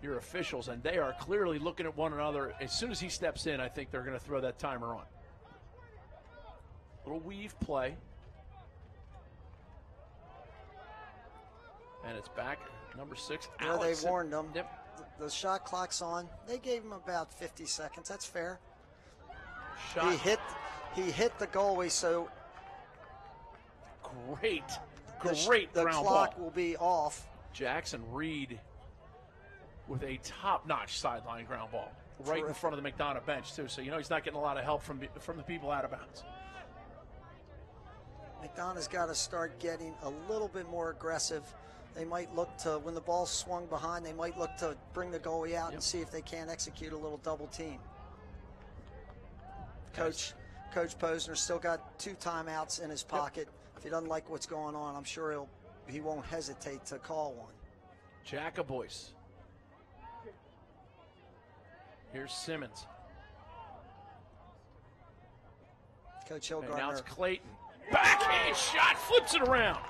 your officials, and they are clearly looking at one another. As soon as he steps in, I think they're going to throw that timer on. Little weave play. And it's back, number 6, There Alex. they warned them. Yep. The shot clock's on. They gave him about 50 seconds. That's fair. Shot. He hit the goalie, so Great the ground clock ball. will be off. Jackson Reed with a top-notch sideline ground ball right in Terrific. front of the McDonogh bench, too. So, he's not getting a lot of help from the people out of bounds. McDonogh's got to start getting a little bit more aggressive. They might look to, when the ball's swung behind, they might look to bring the goalie out and see if they can't execute a little double team. Coach Posner still got 2 timeouts in his pocket. If he doesn't like what's going on, I'm sure he won't hesitate to call one. Jackaboys. Here's Simmons. Coach And now Hillgardner. it's Clayton. Backhand shot, flips it around.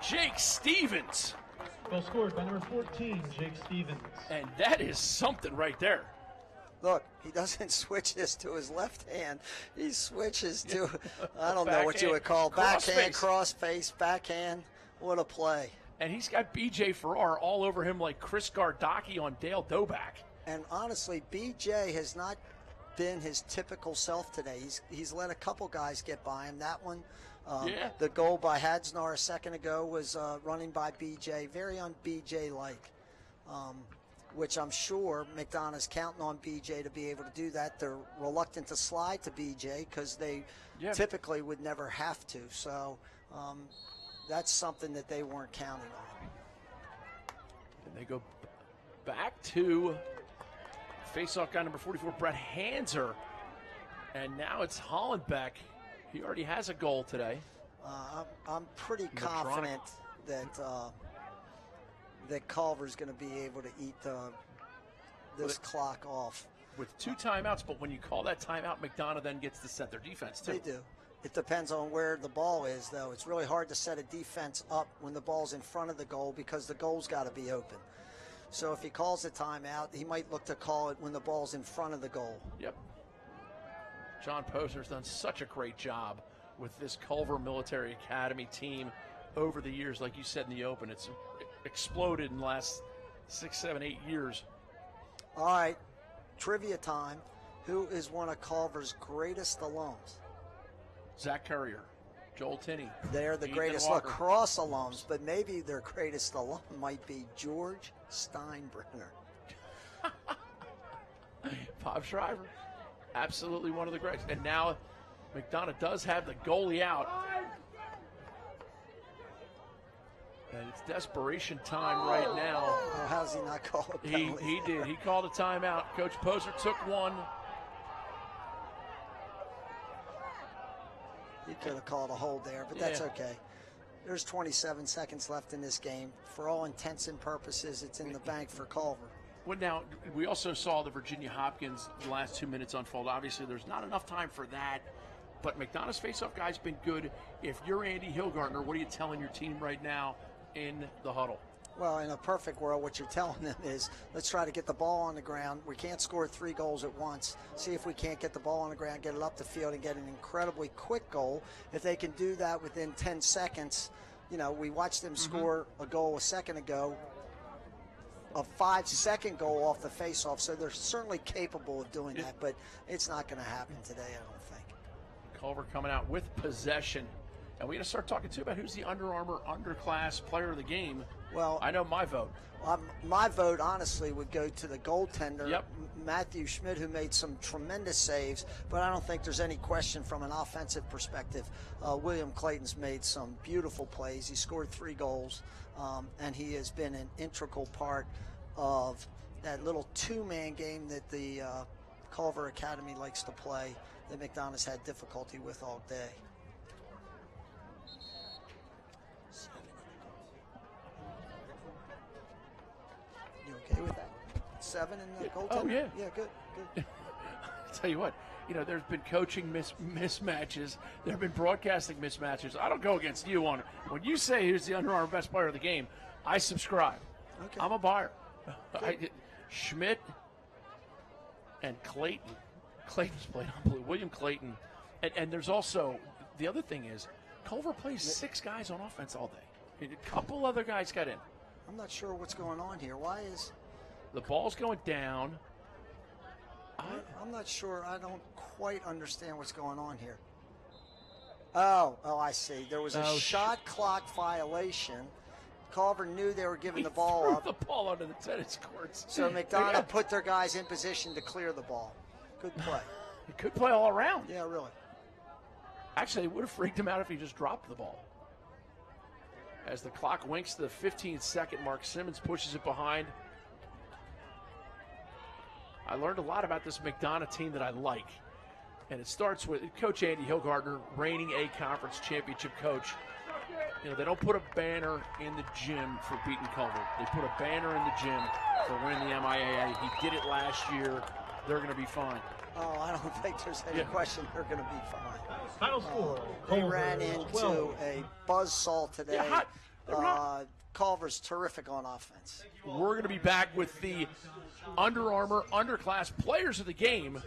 Jake Stevens. Goal scored by number 14, Jake Stevens. And that is something right there. Look, he doesn't switch this to his left hand. He switches to, I don't know what you would call backhand, cross-face, backhand. What a play. And he's got B.J. Farrar all over him like Chris Gardocki on Dale Doback. And honestly, B.J. has not been his typical self today. He's let a couple guys get by him. That one, the goal by Hadsnar a second ago was running by B.J., very un-B.J.-like. Which I'm sure McDonough's counting on BJ to be able to do that. They're reluctant to slide to BJ because they typically would never have to. So that's something that they weren't counting on. And they go back to faceoff guy number 44, Brett Hanser. And now it's Hollenbeck. He already has a goal today. I'm pretty confident that that Culver's going to be able to eat this clock off. With 2 timeouts, but when you call that timeout, McDonogh then gets to set their defense, too. They do. It depends on where the ball is, though. It's really hard to set a defense up when the ball's in front of the goal because the goal's got to be open. So if he calls a timeout, he might look to call it when the ball's in front of the goal. Yep. John Posner's done such a great job with this Culver Military Academy team over the years. Like you said in the open, it's exploded in the last 6, 7, 8 years. All right, trivia time. Who is one of Culver's greatest alums? Zach Currier, Joel Tinney. They're the Ethan greatest Walker. lacrosse alums, but maybe their greatest alum might be George Steinbrenner. Bob Shriver, absolutely one of the greats. And now McDonogh does have the goalie out. And it's desperation time right now. Oh, how's he not called a penalty? He did. He called a timeout. Coach Posner took one. He could have called a hold there, but that's okay. There's 27 seconds left in this game. For all intents and purposes, it's in the bank for Culver. Well, now, we also saw the Virginia Hopkins the last 2 minutes unfold. Obviously, there's not enough time for that. But McDonough's faceoff guy's been good. If you're Andy Hillgardner, what are you telling your team right now in the huddle? Well, in a perfect world, what you're telling them is, let's try to get the ball on the ground. We can't score 3 goals at once. See if we can't get the ball on the ground, get it up the field, and get an incredibly quick goal. If they can do that within 10 seconds, we watched them score a goal a second ago, a 5-second goal off the faceoff. So they're certainly capable of doing that, but it's not going to happen today, I don't think. Culver coming out with possession. And we're going to start talking, too, about who's the Under Armour underclass player of the game. Well, I know my vote. My vote, honestly, would go to the goaltender, Yep. Matthew Schmidt, who made some tremendous saves, but I don't think there's any question from an offensive perspective. William Clayton's made some beautiful plays. He scored 3 goals, and he has been an integral part of that little 2-man game that the Culver Academy likes to play that McDonough's had difficulty with all day. You okay with that? 7 in the goaltender? Oh, yeah. Yeah, good. I'll tell you what, there's been coaching mismatches. There have been broadcasting mismatches. I don't go against you on it. When you say who's the Under Armour best player of the game, I subscribe. Okay. I'm a buyer. Schmidt and Clayton. Clayton's played unbelievable. William Clayton. And there's also, the other thing is, Culver plays 6 guys on offense all day. A couple other guys got in. I'm not sure what's going on here. Why is the ball's going down? I'm not sure. I don't quite understand what's going on here. Oh, I see. There was a shot clock violation. Culver knew they were giving the ball up. The ball onto the tennis courts. So McDonogh put their guys in position to clear the ball. Good play. Good play all around. Yeah, really. Actually, it would have freaked him out if he just dropped the ball. As the clock winks to the 15-second mark, Simmons pushes it behind. I learned a lot about this McDonogh team that I like. And it starts with Coach Andy Hilgardner, reigning A-Conference championship coach. You know, they don't put a banner in the gym for beating Culver. They put a banner in the gym for winning the MIAA. He did it last year. They're going to be fine. Oh, I don't think there's any question they're going to be fine. Final score. They ran into a buzzsaw today. Culver's terrific on offense. We're going to be back with the Under Armour underclass players of the game.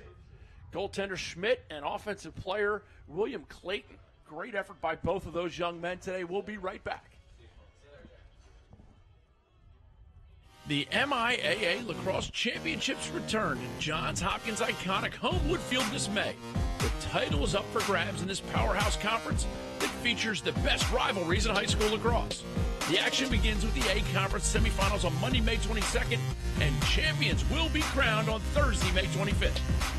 Goaltender Schmidt and offensive player William Clayton. Great effort by both of those young men today. We'll be right back. The MIAA Lacrosse Championships return to Johns Hopkins' iconic Homewood Field this May. The title is up for grabs in this powerhouse conference that features the best rivalries in high school lacrosse. The action begins with the A-Conference semifinals on Monday, May 22nd, and champions will be crowned on Thursday, May 25th.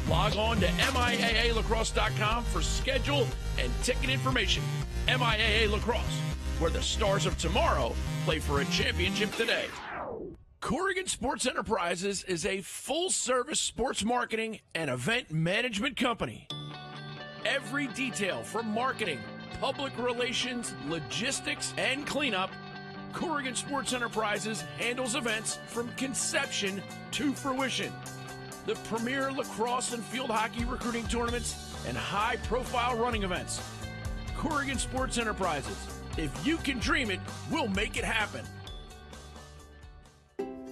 Log on to MIAAlacrosse.com for schedule and ticket information. MIAA Lacrosse, where the stars of tomorrow play for a championship today. Corrigan Sports Enterprises is a full-service sports marketing and event management company. Every detail from marketing, public relations, logistics, and cleanup, Corrigan Sports Enterprises handles events from conception to fruition. The premier lacrosse and field hockey recruiting tournaments and high-profile running events. Corrigan Sports Enterprises. If you can dream it, we'll make it happen.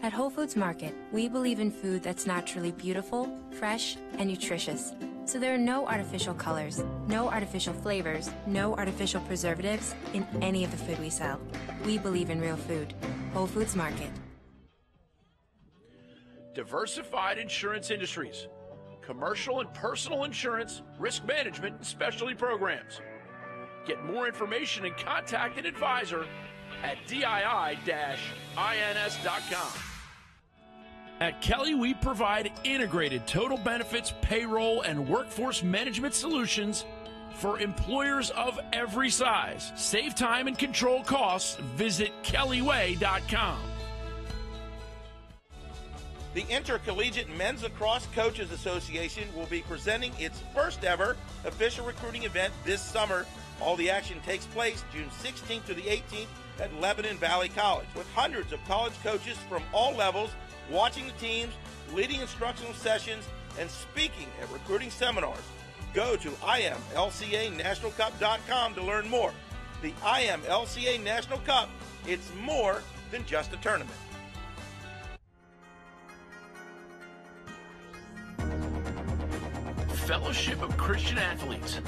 At Whole Foods Market, we believe in food that's naturally beautiful, fresh, and nutritious. So there are no artificial colors, no artificial flavors, no artificial preservatives in any of the food we sell. We believe in real food. Whole Foods Market. Diversified Insurance Industries. Commercial and personal insurance, risk management, and specialty programs. Get more information and contact an advisor at dii-ins.com. At Kelly, we provide integrated total benefits, payroll, and workforce management solutions for employers of every size. Save time and control costs. Visit kellyway.com. The Intercollegiate Men's Lacrosse Coaches Association will be presenting its first ever official recruiting event this summer. All the action takes place June 16th to the 18th at Lebanon Valley College, with hundreds of college coaches from all levels watching the teams, leading instructional sessions, and speaking at recruiting seminars. Go to IMLCANationalCup.com to learn more. The IMLCA National Cup, it's more than just a tournament. Fellowship of Christian Athletes.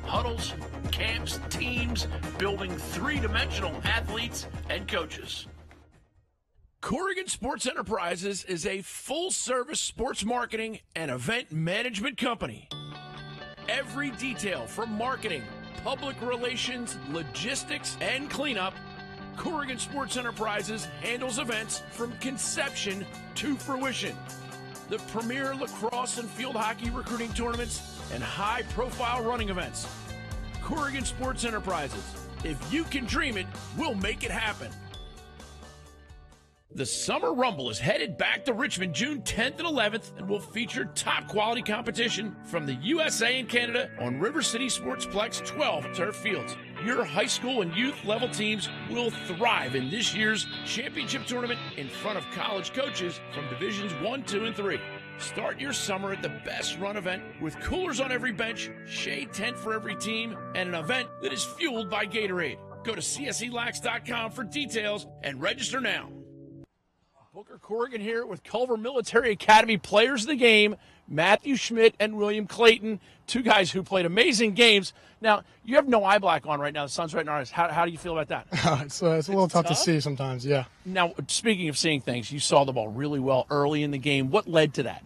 Huddles, camps, teams, building three-dimensional athletes and coaches. Corrigan Sports Enterprises is a full-service sports marketing and event management company. Every detail from marketing, public relations, logistics, and cleanup, Corrigan Sports Enterprises handles events from conception to fruition. The premier lacrosse and field hockey recruiting tournaments and high-profile running events. Corrigan Sports Enterprises. If you can dream it, we'll make it happen. The Summer Rumble is headed back to Richmond June 10th and 11th and will feature top-quality competition from the USA and Canada on River City Sportsplex 12 turf fields. Your high school and youth level teams will thrive in this year's championship tournament in front of college coaches from Divisions 1, 2, and 3. Start your summer at the best run event with coolers on every bench, shade tent for every team, and an event that is fueled by Gatorade. Go to CSELax.com for details and register now. Booker Corrigan here with Culver Military Academy players of the game, Matthew Schmidt and William Clayton, two guys who played amazing games. Now, you have no eye black on right now. The sun's right in our eyes. How do you feel about that? It's a little tough to see sometimes, yeah. Now, speaking of seeing things, you saw the ball really well early in the game. What led to that?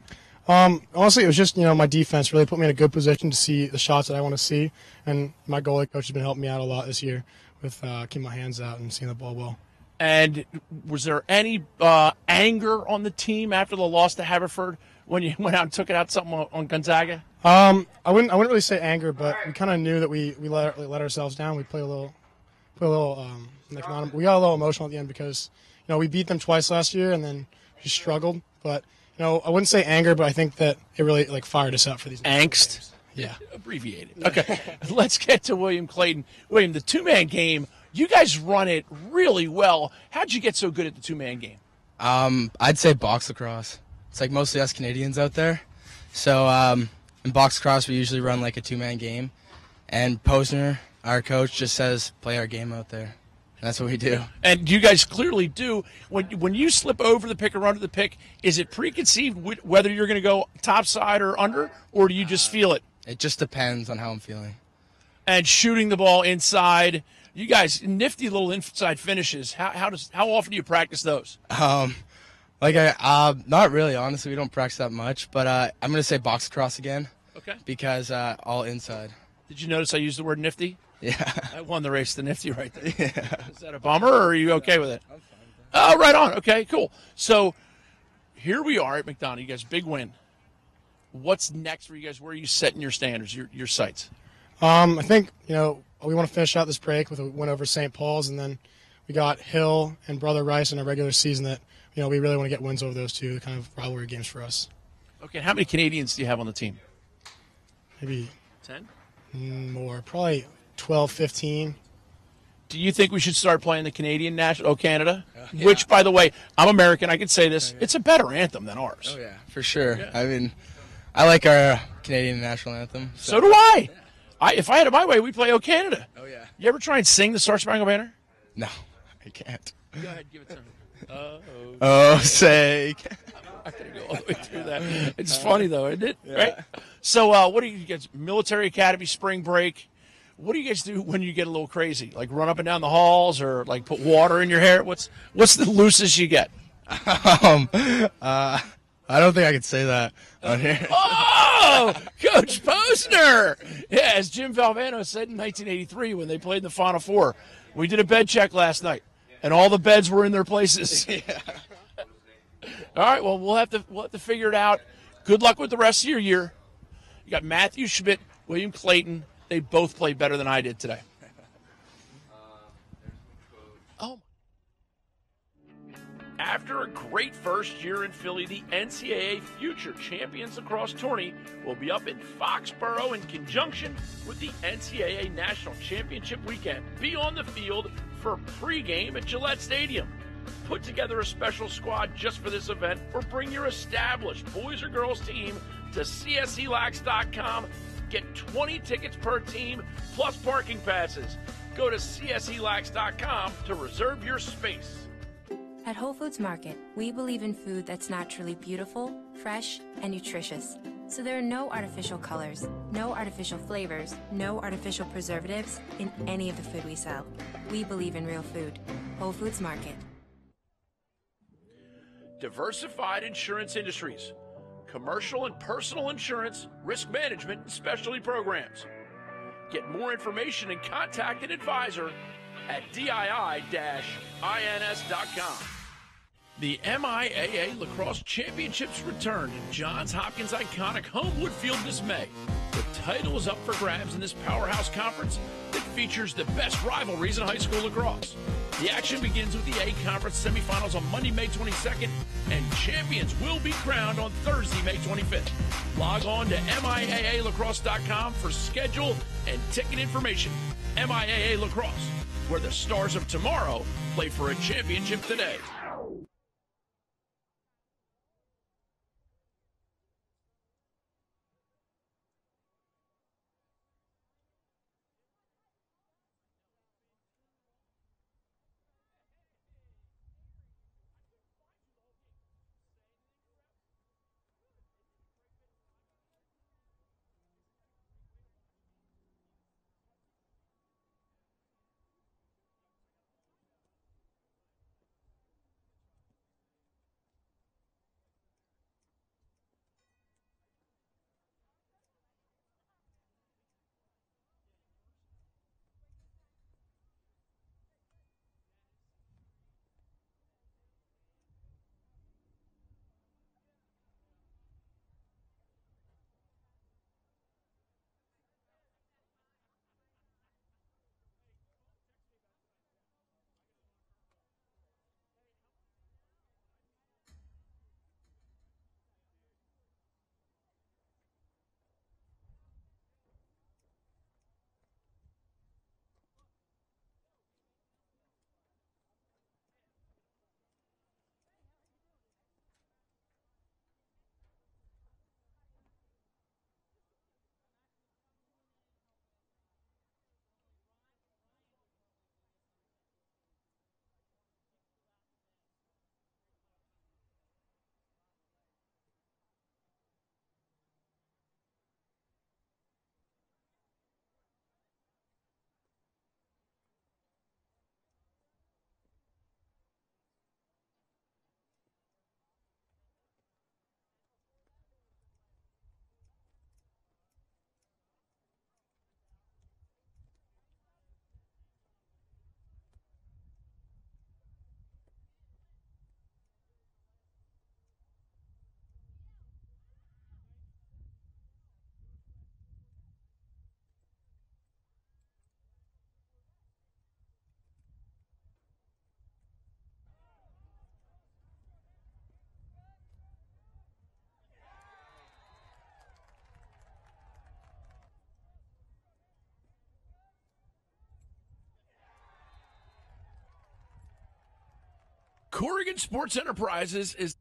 Honestly, it was just, my defense really put me in a good position to see the shots that I want to see. And my goalie coach has been helping me out a lot this year with keeping my hands out and seeing the ball well. And was there any anger on the team after the loss to Haverford when you went out and took it out something on Gonzaga? I wouldn't really say anger, but we kind of knew that we let ourselves down. We played a little we got a little emotional at the end because we beat them twice last year and then we struggled. But I wouldn't say anger, but I think that it really fired us up for these angst. Games. Yeah, abbreviated. Okay, let's get to William Clayton. William, the two-man game. You guys run it really well. How'd you get so good at the two-man game? I'd say box lacrosse. It's like mostly us Canadians out there. So in box lacrosse, we usually run like a two-man game. And Posner, our coach, just says, play our game out there. And that's what we do. And you guys clearly do. When you slip over the pick or under the pick, is it preconceived whether you're going to go topside or under, or do you just feel it? It just depends on how I'm feeling. And shooting the ball inside. You guys, nifty little inside finishes. How often do you practice those? Not really. Honestly, we don't practice that much. But I'm gonna say box lacrosse again. Okay. Because all inside. Did you notice I used the word nifty? Yeah. I won the race to nifty right there. Yeah. Is that a bummer, or are you okay with it? I'm fine with that. Oh, right on. Okay, cool. So here we are at McDonogh. You guys, big win. What's next for you guys? Where are you setting your standards, your sights? I think we want to finish out this break with a win over St. Paul's, and then we got Hill and Brother Rice in a regular season that we really want to get wins over those two kind of rivalry games for us. Okay, how many Canadians do you have on the team? Maybe 10? More, probably 12, 15. Do you think we should start playing the Canadian national Canada? Yeah. Which, by the way, I'm American. I can say this. It's a better anthem than ours. Oh yeah, for sure. Yeah. I mean, I like our Canadian national anthem. So do I. If I had it my way, we'd play "O Canada." Oh, yeah. You ever try and sing the Star Spangled Banner? No, I can't. Go ahead, give it to me. Oh, say. I'm not going to go all the way through that. It's funny, though, isn't it? Yeah. Right? So what do you guys, Military Academy spring break, what do you guys do when you get a little crazy? Like run up and down the halls or like put water in your hair? What's the loosest you get? I don't think I could say that on here. Oh, Coach Posner. Yeah, as Jim Valvano said in 1983 when they played in the Final Four, we did a bed check last night, and all the beds were in their places. Yeah. All right, well, we'll have to figure it out. Good luck with the rest of your year. You got Matthew Schmidt, William Clayton. They both played better than I did today. Oh. After a great first year in Philly, the NCAA Future Champions Lacrosse Tourney will be up in Foxborough in conjunction with the NCAA National Championship Weekend. Be on the field for pregame at Gillette Stadium. Put together a special squad just for this event or bring your established boys or girls team to CSELax.com. Get 20 tickets per team plus parking passes. Go to CSELax.com to reserve your space. At Whole Foods Market, we believe in food that's naturally beautiful, fresh, and nutritious. So there are no artificial colors, no artificial flavors, no artificial preservatives in any of the food we sell. We believe in real food. Whole Foods Market. Diversified Insurance Industries. Commercial and personal insurance, risk management, and specialty programs. Get more information and contact an advisor at DII-INS.com. The MIAA Lacrosse Championships return to Johns Hopkins' iconic Homewood Field this May. The title is up for grabs in this powerhouse conference that features the best rivalries in high school lacrosse. The action begins with the A Conference semifinals on Monday, May 22nd, and champions will be crowned on Thursday, May 25th. Log on to MIAALacrosse.com for schedule and ticket information. MIAA Lacrosse, where the stars of tomorrow play for a championship today. Corrigan Sports Enterprises is